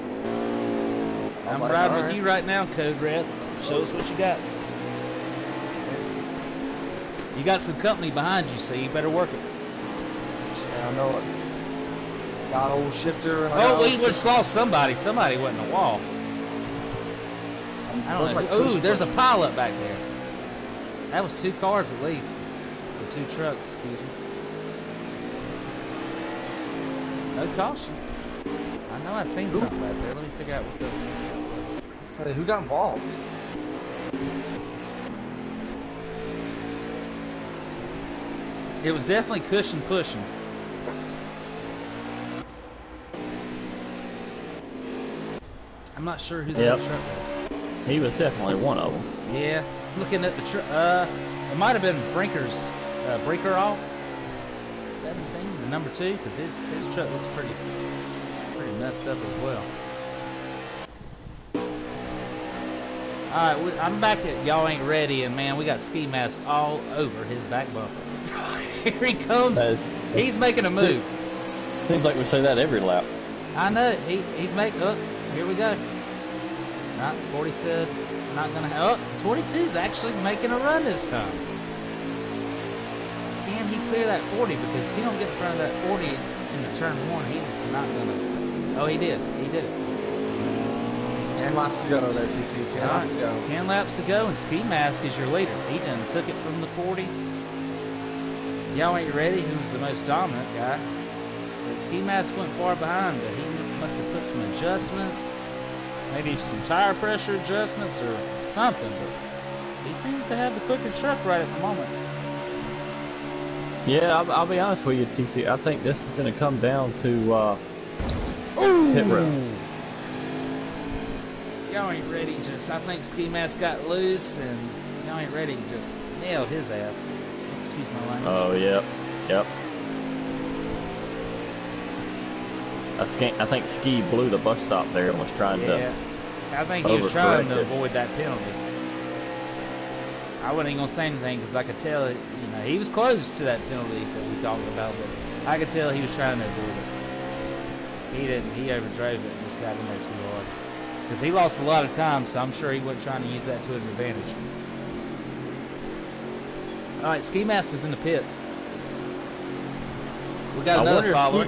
I I'm was like, riding all with right. you right now, Code Red. Show us what you got. You got some company behind you, so you better work it. Yeah, I know it. Got old shifter. And I Oh, got we old just lost somebody. Somebody went in the wall. I don't looked know. like Ooh, Cushion there's a pushing. pile up back there. That was 2 cars at least. Or 2 trucks, excuse me. No caution. I know I seen something back there. Let me figure out what the... So who got involved? It was definitely Cushion pushing. I'm not sure who the Yep. other truck was. He was definitely one of them. Yeah, looking at the truck, it might have been Brinker's, Brinker off, 17, the number 2, because his truck looks pretty messed up as well. All right, I'm back at Y'all Ain't Ready, and man, we got ski mask all over his back bumper. Here he comes. He's making a move. Seems like we say that every lap. I know. He's making. Oh, here we go. Not 40 said. Not gonna. Oh, 22's actually making a run this time. Can he clear that 40? Because if he don't get in front of that 40 in the turn 1, he's not gonna. Oh, he did. He did it. 10 laps to go there, TC. 10 laps to go. 10 laps to go, and Ski Mask is your leader. He done took it from the 40. Y'all Ain't Ready, who's the most dominant guy. But Ski Mask went far behind, but he must have put some adjustments. Maybe some tire pressure adjustments or something. But he seems to have the quicker truck right at the moment. Yeah, I'll be honest with you, TC. I think this is going to come down to pit road. Y'all Ain't Ready I think Ski Mask got loose, and Y'all Ain't Ready just nailed his ass. Excuse my language. Oh, yep. I think Ski blew the bus stop there and was trying to. I think he was trying to overcorrect it. avoid that penalty. I wasn't even gonna say anything because I could tell, he was close to that penalty that we talked about, but I could tell he was trying to avoid it. He didn't. He overdrove it and just got in there too hard. Because he lost a lot of time, so I'm sure he wasn't trying to use that to his advantage. All right, Ski Mask is in the pits. We got another follower.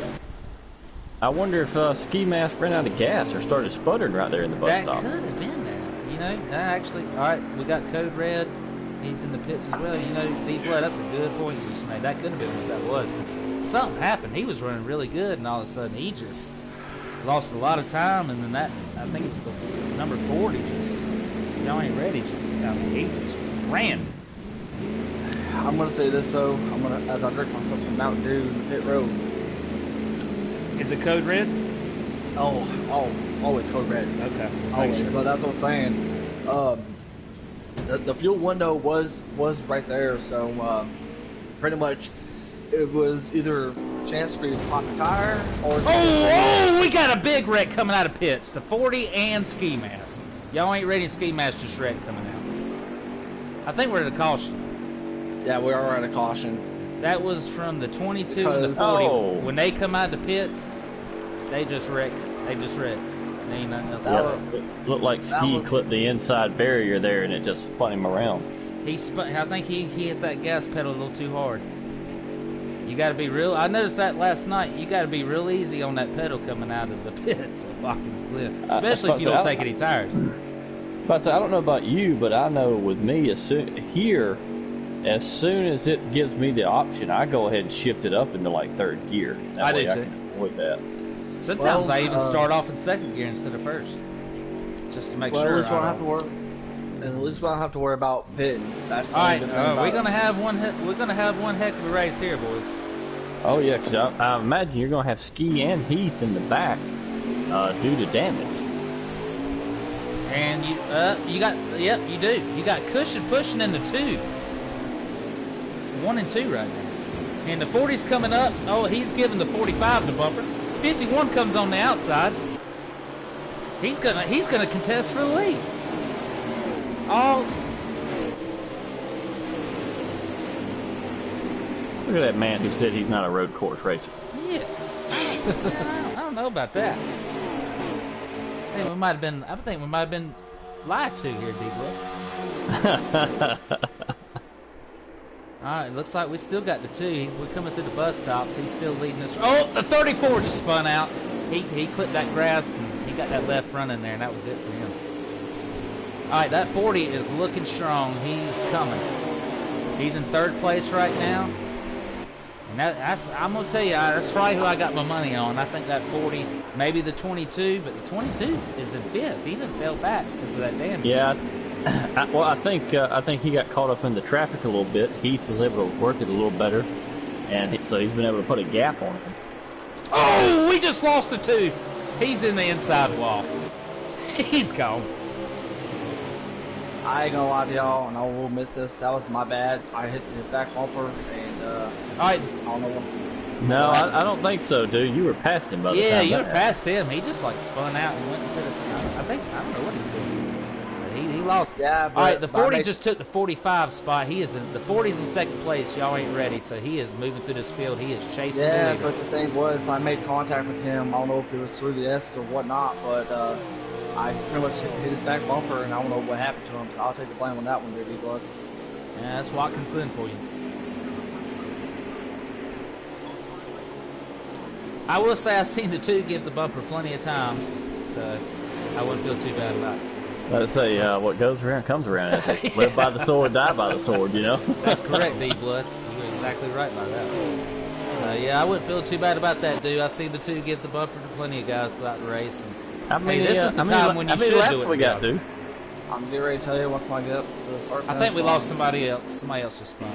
I wonder if Ski Mask ran out of gas or started sputtering right there in the bus That stop. could have been that. That actually. All right, we got Code Red. He's in the pits as well. D-Blood, that's a good point you just made. That could have been what that was. Because something happened. He was running really good, and all of a sudden he just lost a lot of time. And then I think it was the number 40 Y'all Ain't Ready he just ran. I'm gonna say this though. As I drink myself some Mountain Dew in the pit road. Is it Code Red? Always Code Red. Okay. Always. Sure. But that's what I'm saying. The fuel window was right there, so pretty much it was either a chance for you to pop a tire or. Oh, we got a big wreck coming out of pits. The 40 and Ski Mask. Y'all Ain't Ready and Ski Mask just wrecked coming out. I think we're at a caution. Yeah, we are at a caution. That was from the 22 and the 40. When they come out of the pits, they just wrecked. They ain't nothing else. It looked like Ski clipped the inside barrier there and it just spun him around. I think he hit that gas pedal a little too hard. You got to be real. I noticed that last night. You got to be real easy on that pedal coming out of the pits at Watkins Glen, especially if you don't take any tires. But I don't know about you, but I know with me, as soon as it gives me the option, I go ahead and shift it up into like third gear. I do too. Can avoid that. Sometimes I even start off in second gear instead of first. just to make Well, sure. at least we don't have to worry. At least we don't have to worry about pitting. That's the All only right, good thing about we're it. gonna have one. We're gonna have one heck of a race here, boys. Oh yeah, because I imagine you're gonna have Ski and Heath in the back due to damage. And you got, yep, you do. You got Cushion pushing in the 2. 1 and 2 right now. And the 40's coming up. Oh, he's giving the 45 to Bumper. 51 comes on the outside. He's gonna contest for the lead. Oh, Look at that man who said he's not a road course racer. yeah. I don't know about that. I think we might have been lied to here, D-Blood. Alright, looks like we still got the 2. We're coming through the bus stops. He's still leading us. Oh, the 34 just spun out. He clipped that grass and he got that left front in there, and that was it for him. Alright, that 40 is looking strong. He's coming. He's in 3rd place right now. And that's I'm going to tell you, that's probably who I got my money on. I think that 40, maybe the 22, but the 22 is in 5th. He done fell back because of that damage. Yeah, well, I think he got caught up in the traffic a little bit. Heath was able to work it a little better, and so he's been able to put a gap on him. Oh, we just lost the 2. He's in the inside wall. He's gone. I ain't gonna lie to y'all, and I will admit this. That was my bad. I hit the back bumper, and All right. I don't know what. No, I don't think so, dude. You were past him by the Yeah, time you were that past him. He just like spun out and went into the. I don't know what he's doing. But he lost. Yeah, but all right, the 40 I just took the 45 spot. He is in the 40's in 2nd place. Y'all ain't ready, so he is moving through this field. He is chasing Yeah, the leader. but the thing was, I made contact with him. I don't know if it was through the S or whatnot, but I pretty much hit his back bumper, and I don't know what happened to him. So I'll take the blame on that one, there, D-Blood. Yeah, that's Watkins Glen for you. I will say I've seen the 2 give the bumper plenty of times, so I wouldn't feel too bad about it. Let's say what goes around comes around. As they say, live by the sword, die by the sword. You know. That's correct, D-Blood. You're exactly right by that. So yeah, I wouldn't feel too bad about that, dude. I seen the 2 give the bumper to plenty of guys throughout the race. And, How many, this is the time when you should laps do it. we got, dude? I'm getting ready to tell you once I get up to the start. I think we lost somebody else. Somebody else just spun.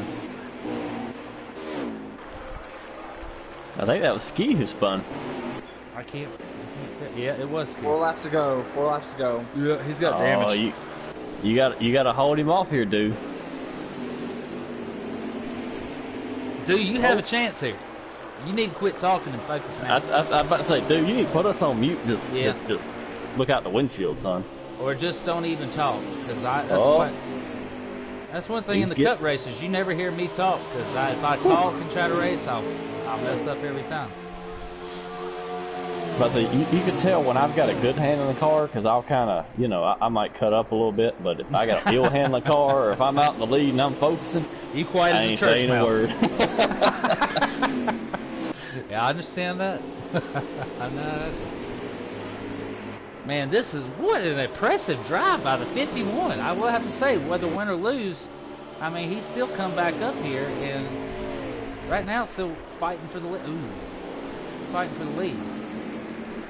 I think that was Ski who spun. I can't tell. Yeah, it was Ski. 4 laps to go. 4 laps to go. Yeah, he's got Oh, damage. you got to hold him off here, dude. Dude, you have a chance here. You need to quit talking and focus now. I was about to say, dude, you need to put us on mute. Just look out the windshield, son. Or just don't even talk, because that's one thing in the cup races. You never hear me talk, because if I talk and try to race, I'll mess up every time. But you can tell when I've got a good hand in the car, because I'll kind of, I might cut up a little bit. But if I got an ill hand in the car, or if I'm out in the lead and I'm focusing, you quiet I as a ain't church saying mouse. a word. Yeah, I understand that. I know that. Man, what an impressive drive by the 51. I will have to say, whether win or lose, I mean, he's still come back up here, and right now still fighting for the lead. Fighting for the lead.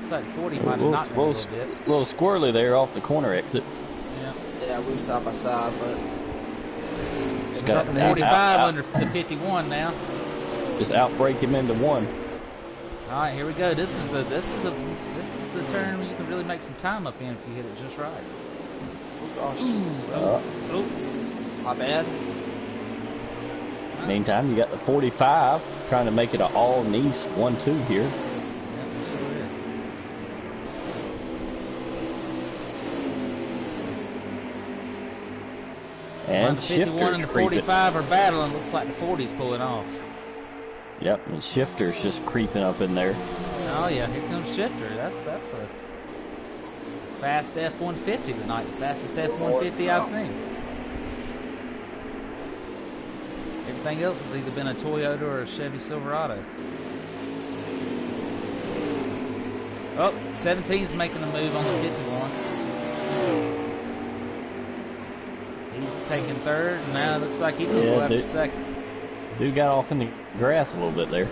Looks like 40 might have knocked him a little bit. A little squirrely there off the corner exit. Yeah, we were side by side, but It's got 45 under the 51 now. Just outbreak him into one. All right, here we go. This is the turn where you can really make some time up in if you hit it just right. oh gosh, my bad. Meantime, you got the 45 trying to make it an all-Nice 1-2 here. Yeah, sure is. And the 51 and the 45 are battling. Looks like the 40's pulling off. Yep, and Shifter's just creeping up in there. Oh yeah, here comes Shifter. That's a fast F-150 tonight. The fastest F-150 I've seen. Everything else has either been a Toyota or a Chevy Silverado. Oh, 17's making a move on the 51. He's taking 3rd, and now it looks like he's going to go after 2nd. Dude got off in the grass a little bit there.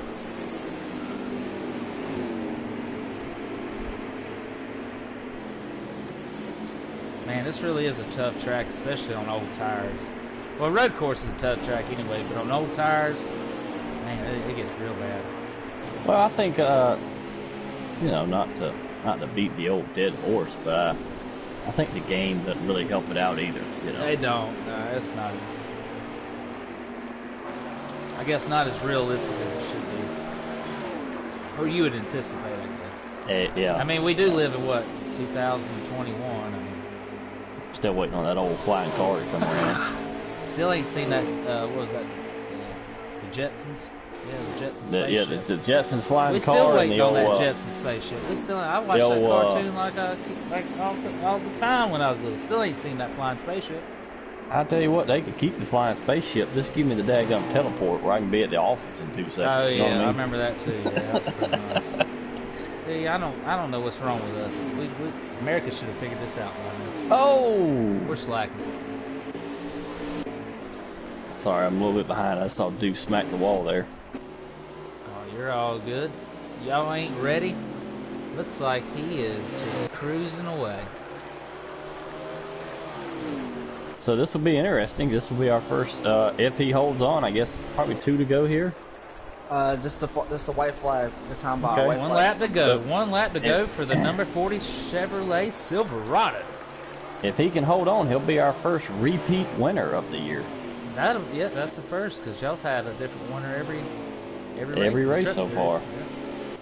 Man, this really is a tough track, especially on old tires. Well, road course is a tough track anyway, but on old tires, man, it gets real bad. Well, I think not to beat the old dead horse, but I think the game doesn't really help it out either. They don't. No, it's not as. I guess not as realistic as it should be, or you would anticipate, I guess. Yeah. I mean, we do live in what 2021. I mean, still waiting on that old flying car to come around. Still ain't seen that. What was that? The Jetsons. Yeah, the Jetsons spaceship. The Jetsons flying we car. Still waiting and the on old, that Jetsons spaceship. We still. I watched that cartoon like all the time when I was little. Still ain't seen that flying spaceship. I tell you what, they could keep the flying spaceship. Just give me the daggum teleport where I can be at the office in 2 seconds. Oh yeah, you know what I mean? I remember that too. Yeah, that was pretty nice. See, I don't know what's wrong with us. America should have figured this out by now. Oh! We're slacking. Sorry, I'm a little bit behind. I saw Duke smack the wall there. Oh, you're all good. Y'all ain't ready? Looks like he is just cruising away. So this will be interesting. This will be our first, if he holds on, I guess probably 2 to go here. Just the white flag this time by Okay. white One flag. lap to go. One lap to go for the number 40 Chevrolet Silverado. If he can hold on, he'll be our first repeat winner of the year. Yeah, that's the first, because y'all have had a different winner every race truck so series. far. Yeah.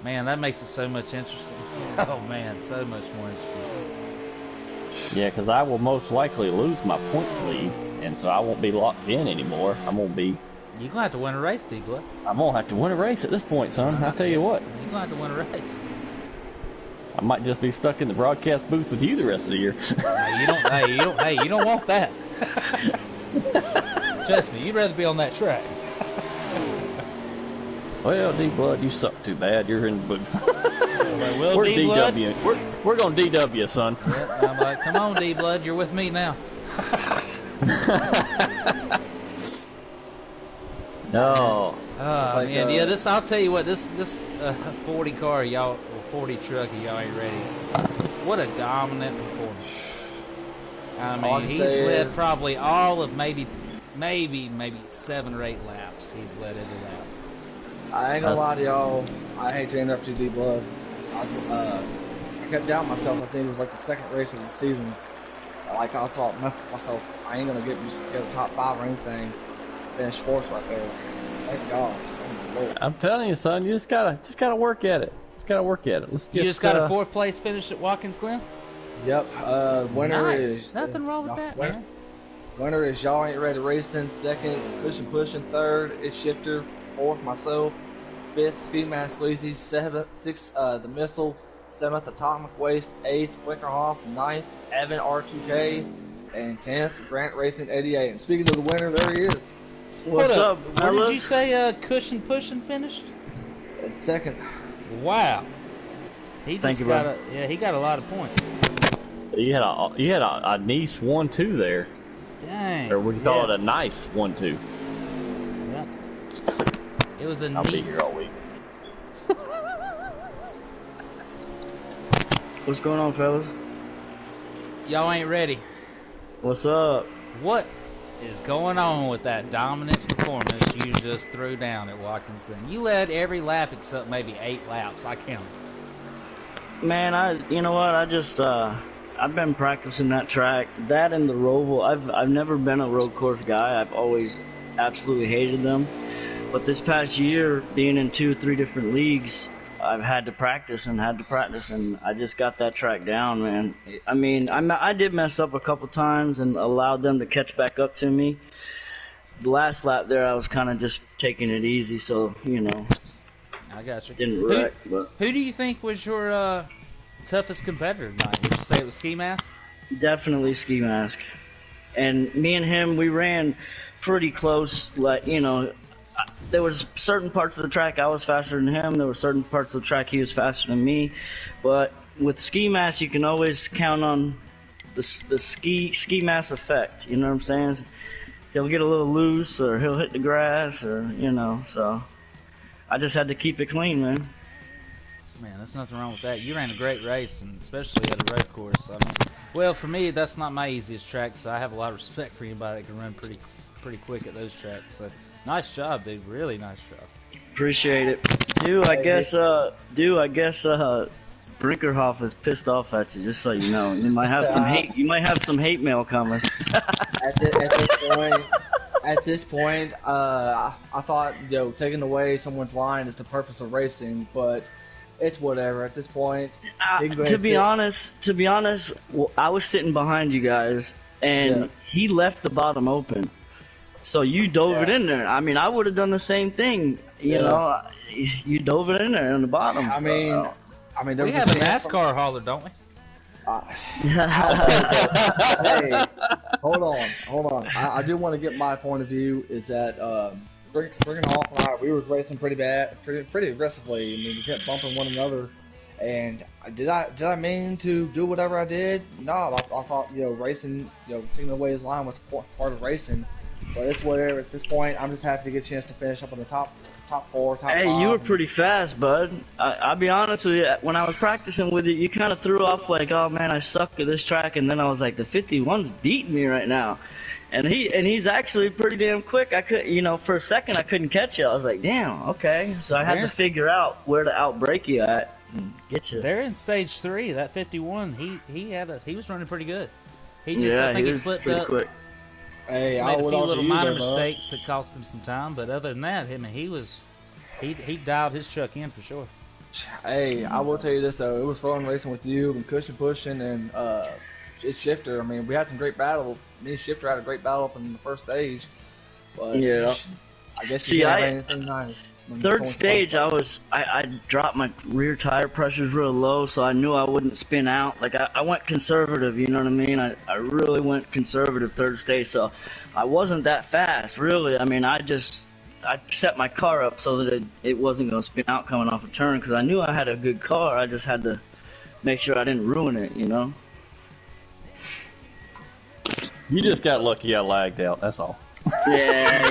Man, that makes it so much interesting. Oh man, so much more interesting. Yeah, because I will most likely lose my points lead, and so I won't be locked in anymore. You're gonna have to win a race, D-Blood. I'm gonna have to win a race at this point, son. I tell you what. You're gonna have to win a race. I might just be stuck in the broadcast booth with you the rest of the year. You don't want that. Trust me, you'd rather be on that track. Well, D-Blood, you suck too bad. You're in the booth. Well, We're D-Blood. DW. We're gonna DW, son. Yep, I'm like, come on, D-Blood, you're with me now. No. like, Man, yeah, this, I'll tell you what, this 40 car, y'all, or 40 truck, y'all ain't ready. What a dominant performance. I All I mean, can he's say led is- probably all of maybe 7 or 8 laps. He's led every lap. I ain't gonna lie to y'all. I hate to interrupt you, D-Blood. I kept doubting myself. I think it was like the second race of the season. Like I thought myself, I ain't gonna get a top 5 or anything. Finish 4th right there. Thank God. Oh, Lord. I'm telling you, son. You just gotta work at it. Let's You just got a 4th place finish at Watkins Glen? Yep. Winner Nice. is Nothing wrong with that, man. Winner is y'all ain't ready racing. 2nd, pushing. 3rd is Shifter. 4th, myself. 5th, Speed Man Sleazy. 7th, 6th, the Missile. 7th, Atomic Waste. 8th, Blinkerhoff. 9th, Evan R2K. And 10th, Grant Racing 88. And speaking of the winner, there he is. What's up? Where fellas? did you say Cushion Pushing finished? And 2nd. Wow. He Thank just you, got bro. he got a lot of points. You had a nice 1-2 there, Dang. or would you call it a nice 1-2? Yeah. It was a I'll be niece. here all week. What's going on, fellas? Y'all ain't ready. What's up? What is going on with that dominant performance you just threw down at Watkins Glen? You led every lap except maybe 8 laps. I counted. Man, you know what? I've been practicing that track, that and the Roval. I've never been a road course guy. I've always absolutely hated them. But this past year, being in 2 or 3 different leagues, I've had to practice, and I just got that track down, man. I mean, I did mess up a couple times and allowed them to catch back up to me. The last lap there, I was kind of just taking it easy, so, you know, I got you. didn't wreck. But Who do you think was your toughest competitor tonight? Would you say it was Ski Mask? definitely Ski Mask. And me and him, we ran pretty close, like, you know, there was certain parts of the track I was faster than him. There were certain parts of the track he was faster than me. But with Ski Mask, you can always count on the ski mask effect. You know what I'm saying? He'll get a little loose, or he'll hit the grass, or you know. So I just had to keep it clean, man. Man, there's nothing wrong with that. You ran a great race, and especially at a road course. I mean, well, for me, that's not my easiest track, so I have a lot of respect for anybody that can run pretty quick at those tracks. So, nice job, dude. Really nice job. Appreciate it. I guess Brinkerhoff is pissed off at you, just so you know. You might have some hate. You might have some hate mail coming. At this point, I thought, taking away someone's line is the purpose of racing, but it's whatever. At this point, to be honest, well, I was sitting behind you guys, and he left the bottom open. So you dove it in there. I mean, I would have done the same thing. You know, you dove it in there on the bottom. I mean, there we have a NASCAR hauler, don't we? Hey, hold on. I do want to get my point of view. Is that Brinkenhoff and I, we were racing pretty aggressively. I mean, we kept bumping one another. And did I mean to do whatever I did? No, I thought racing, taking away his line was part of racing. But it's whatever. At this point, I'm just happy to get a chance to finish up in the top 4, top 5. Hey, you were pretty fast, bud. I'll be honest with you. When I was practicing with you, you kind of threw off like, "Oh man, I suck at this track," and then I was like, "The 51's beating me right now," and he's actually pretty damn quick. I could, for a second, I couldn't catch you. I was like, "Damn, okay." So I had to figure out where to outbreak you at and get you. They're in stage 3. That 51, he was running pretty good. He just, I think he slipped up. Quick. Hey, made a few little minor mistakes that cost him some time, but other than that, he dialed his truck in for sure. Hey, I will tell you this though, it was fun racing with you and pushing, and it's Shifter. I mean, we had some great battles. Me and Shifter had a great battle up in the first stage, but I guess you didn't have anything nice. Third stage, I dropped my rear tire pressures real low, so I knew I wouldn't spin out. Like I went conservative, you know what I mean? I really went conservative third stage, so I wasn't that fast, really. I mean, I set my car up so that it wasn't going to spin out coming off a turn, because I knew I had a good car. I just had to make sure I didn't ruin it, You just got lucky I lagged out, that's all. Yeah.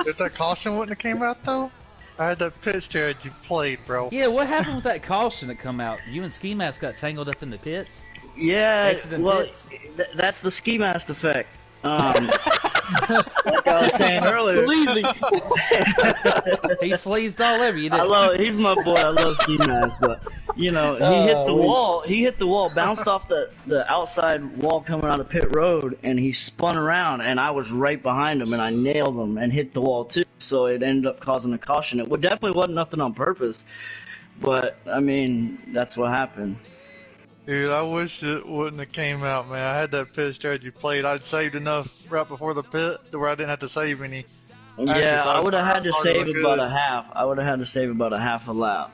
If that caution wouldn't have came out though, I had that pit strategy played, bro. Yeah, what happened with that caution that come out? You and Ski Mask got tangled up in the pits? Yeah, pits? That's the Ski Mask effect. Like I was saying earlier. He sleazed all over you, didn't he? He's my boy, I love Ski Mask, but he hit the wall. He hit the wall, bounced off the outside wall coming out of pit road, and he spun around, and I was right behind him, and I nailed him and hit the wall too. So it ended up causing a caution. It definitely wasn't nothing on purpose, but I mean, that's what happened. Dude, I wish it wouldn't have came out, man. I had that pit strategy played. I'd saved enough right before the pit to where I didn't have to save any. Yeah, I would have had to save about a half. I would have had to save about a half a lap.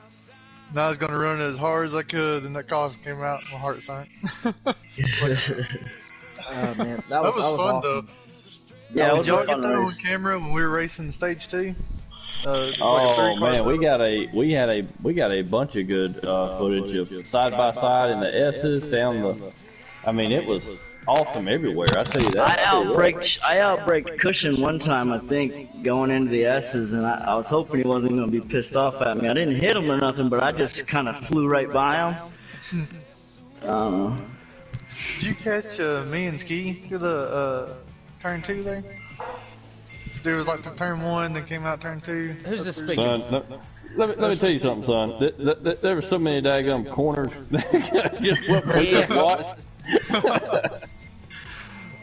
And I was going to run it as hard as I could, and that caution came out, my heart sank. Oh, man. That was fun, awesome. though. Yeah, did y'all get that on camera when we were racing stage 2? Man, we got a bunch of good footage of side by side in the S's down the. I mean, it was awesome everywhere. I tell you that. I outbraked Cushion one time, I think, going into the S's, and I was hoping he wasn't going to be pissed off at me. I didn't hit him or nothing, but I just kind of flew right by him. Did you catch me and Ski through the turn 2 there? There was like the turn 1, then came out turn 2. Who's this speaking? Son, let me tell you something, son. There were so many daggum corners. Just what we just watched.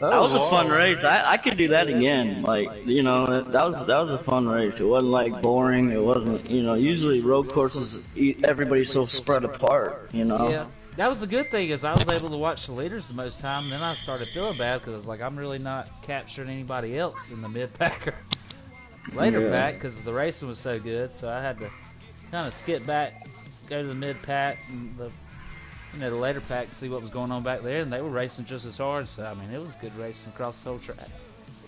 That was a fun race. I could do that again. Like, that was a fun race. It wasn't like boring. It wasn't, usually road courses, everybody's so spread apart, Yeah. That was the good thing, is I was able to watch the leaders the most time, and then I started feeling bad because I was like, I'm really not capturing anybody else in the mid-packer later pack because the racing was so good, so I had to kind of skip back, go to the mid-pack and the later pack to see what was going on back there, and they were racing just as hard, so I mean, it was good racing across the whole track.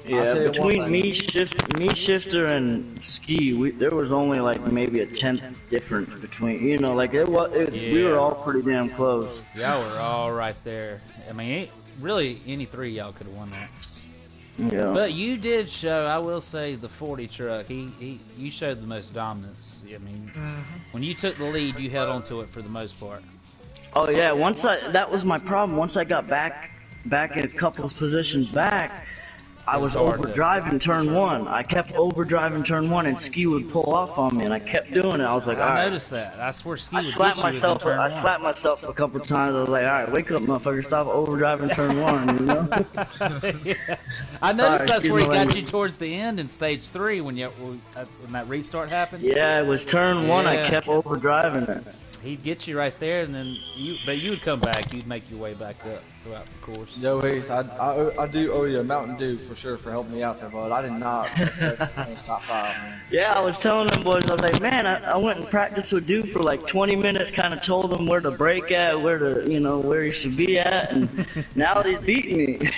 Yeah, between me, Shifter, and Ski, there was only like maybe a 10th difference between, we were all pretty damn close. Y'all were all right there. I mean, really, any three of y'all could have won that. Yeah. But you did show, I will say, the 40 truck. You showed the most dominance. I mean, when you took the lead, you held onto it for the most part. Oh yeah, that was my problem. Once I got back in a couple of positions back, I was overdriving turn 1. I kept overdriving turn 1, and Ski would pull off on me, and I kept doing it. I was like, I noticed that. That's where Ski would get you was in turn 1. I slapped myself a couple times. I was like, all right, wake up, motherfucker, stop overdriving turn 1, you know? Yeah. I noticed that's where he got you towards the end in stage 3 when that restart happened. Yeah, it was turn 1. I kept overdriving it. He'd get you right there, and then you would come back. You'd make your way back up throughout the course. Yo, Heath, I do owe you a Mountain Dew for sure for helping me out there, bud. I did not expect to finish top 5, man. Yeah, I was telling them boys, I was like, man, I went and practiced with Dew for like 20 minutes, kind of told them where to brake at, where he should be at, and now he's beating me.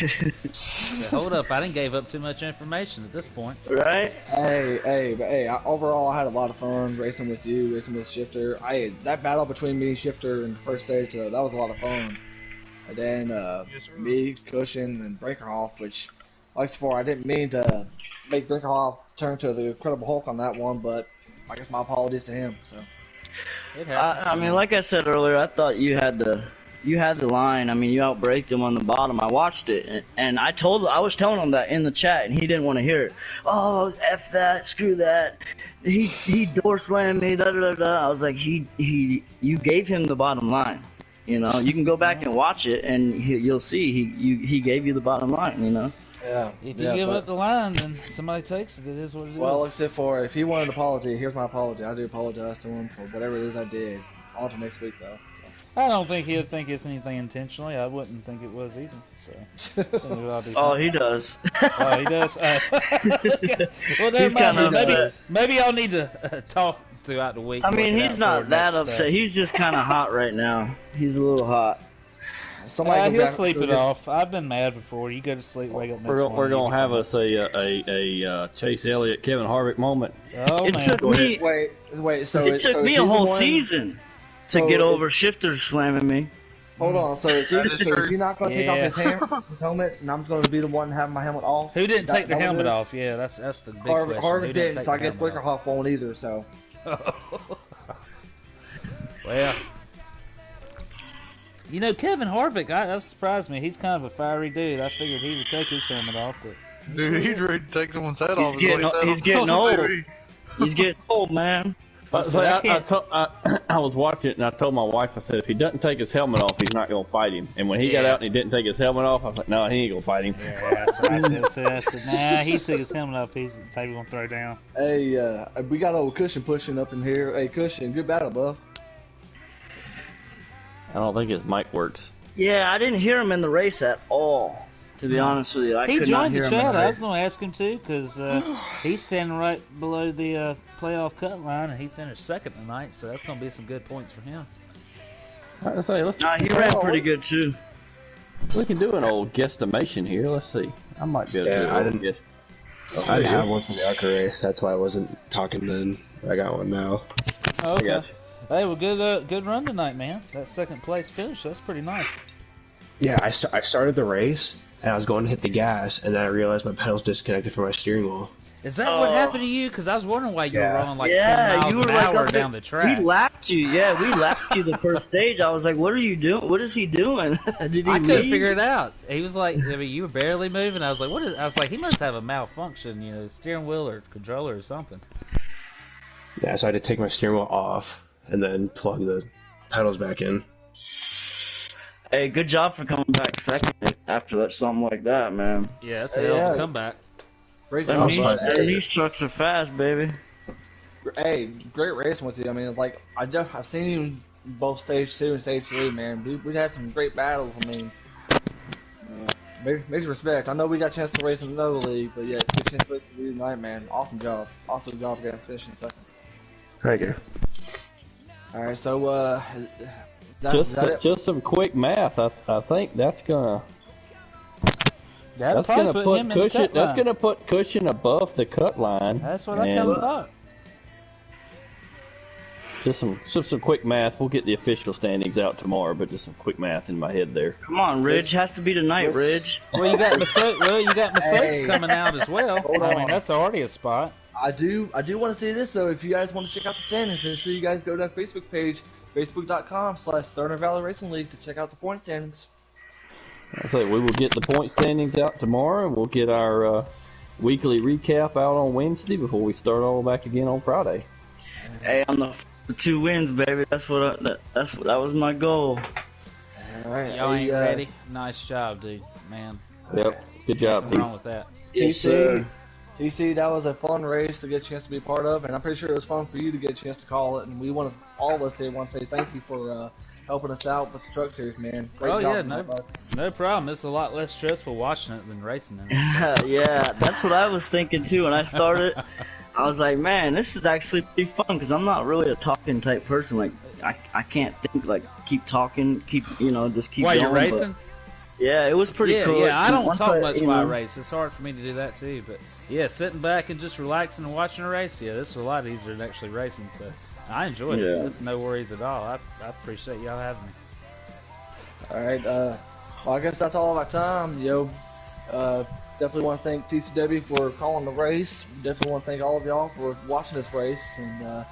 Hold up, I didn't give up too much information at this point. Right? Hey, overall, I had a lot of fun racing with you, racing with Shifter. That battle between me, Shifter, and the first stage, that was a lot of fun. And then me, Cushion, and Breakerhoff, which, like before, I didn't mean to make Breakerhoff turn to the Incredible Hulk on that one, but I guess my apologies to him. So, I mean, like I said earlier, I thought you had the line. I mean, you outbraked him on the bottom. I watched it, and I was telling him that in the chat, and he didn't want to hear it. Oh, F that, screw that. He door slammed me, da da da. I was like, you gave him the bottom line. You know, you can go back and watch it, and you'll see he gave you the bottom line. You know. Yeah. If you give up the line, then somebody takes it. It is what it is. Well, except for if he wanted an apology, here's my apology. I do apologize to him for whatever it is I did. On to next week, though. So. I don't think he'll think it's anything intentionally. I wouldn't think it was either. So. Oh, he does. Oh, he does. Well, never mind. Maybe I'll need to talk throughout the week. I mean, he's not that upset. He's just kind of hot right now. He's a little hot. He'll sleep it off. I've been mad before. You go to sleep, wake up next morning. We're gonna have us a Chase Elliott, Kevin Harvick moment. Oh it man! Took me, wait. So it took me a whole season to get over Shifter slamming me. Hold on. So is he not going to take off his helmet, and I'm going to be the one having my helmet off? Who didn't take their helmet off? Yeah, that's the big question. Harvick didn't, so I guess Breakerhoff won't either. So. Well. You know, Kevin Harvick, that surprised me. He's kind of a fiery dude. I figured he would take his helmet off, but dude, he'd ready to take someone's head off. He's getting old. He's getting old, man. I was watching it, and I told my wife, I said, if he doesn't take his helmet off, he's not going to fight him. And when he got out and he didn't take his helmet off, I was like, no, he ain't going to fight him. Yeah, that's what I said. I said, nah, he took his helmet off, he's maybe going to throw down. Hey, we got old Cushion pushing up in here. Hey, Cushion, good battle, bub. I don't think his mic works. Yeah, I didn't hear him in the race at all, to be honest with you. He joined the chat. I was going to ask him too, because he's standing right below the playoff cut line, and he finished second tonight, so that's going to be some good points for him. He ran pretty good too. We can do an old guesstimation here. Let's see. I might be able to do I didn't have one from the ARCA race. That's why I wasn't talking then. I got one now. Oh, okay. Hey, well, good run tonight, man. That second place finish, that's pretty nice. Yeah, I started the race, and I was going to hit the gas, and then I realized my pedals disconnected from my steering wheel. Is that what happened to you? Because I was wondering why you were rolling like 10 miles an hour down the track. We lapped you. Yeah, we lapped you the first stage. I was like, what are you doing? What is he doing? Did he I couldn't figure it out. He was like, I mean, you were barely moving. I was like, what is? I was like, he must have a malfunction, steering wheel or controller or something. Yeah, so I had to take my steering wheel off and then plug the pedals back in. Hey, good job for coming back second after something like that, man. Yeah, that's a hell of a comeback. Great job. These trucks are fast, baby. Hey, great racing with you. I mean, like, I've seen you both stage 2 and stage 3, man. We've had some great battles. I mean, major respect. I know we got a chance to race in another league, but yeah, good chance to race tonight, man. Awesome job. Awesome job getting finished in second. Thank you. All right, so just some quick math. I think that's gonna put Cushion above the cut line. That's what I kind of thought. Just some quick math. We'll get the official standings out tomorrow, but just some quick math in my head there. Come on, Ridge. Has to be tonight, Ridge. Well, you got Massachusetts Hey. coming out as well. Hold I mean, on. that's already a spot. I do want to say this though. If you guys want to check out the standings, make sure you guys go to our Facebook page, facebook.com/Thunder Valley Racing League to check out the point standings. I say we will get the point standings out tomorrow. We'll get our weekly recap out on Wednesday before we start all back again on Friday. Hey, I'm the 2 wins, baby. That was my goal. All right, Y'all ain't hey, ready. Nice job, dude. Man, Yep. Good job, nothing wrong T. with that. TC, that was a fun race to get a chance to be a part of, and I'm pretty sure it was fun for you to get a chance to call it. And we want to, all of us here want to say thank you for helping us out with the truck series, man. Great Oh job yeah, on that, bud. no problem. It's a lot less stressful watching it than racing it. Yeah, that's what I was thinking too. When I started, I was like, man, this is actually pretty fun because I'm not really a talking type person. Like, I can't think, like, keep talking, just keep While going. you're racing? But, yeah, it was pretty cool. Yeah, I don't Once talk much you while I know, race. It's hard for me to do that too. But yeah, sitting back and just relaxing and watching a race, yeah, this is a lot easier than actually racing. So I enjoyed it. Yeah. There's no worries at all. I appreciate y'all having me. All right, well, I guess that's all of our time, definitely want to thank TCW for calling the race. Definitely want to thank all of y'all for watching this race, and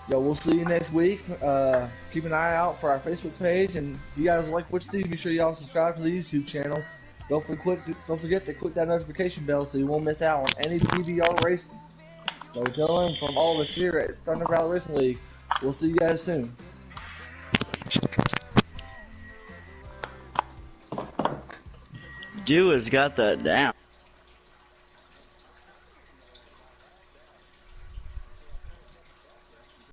we'll see you next week. Keep an eye out for our Facebook page, and if you guys like what you see, be sure y'all subscribe to the YouTube channel. Don't forget to click that notification bell so you won't miss out on any PBR racing. So, gentlemen, from all of us here at Thunder Valley Racing League, we'll see you guys soon. Dew has got that down.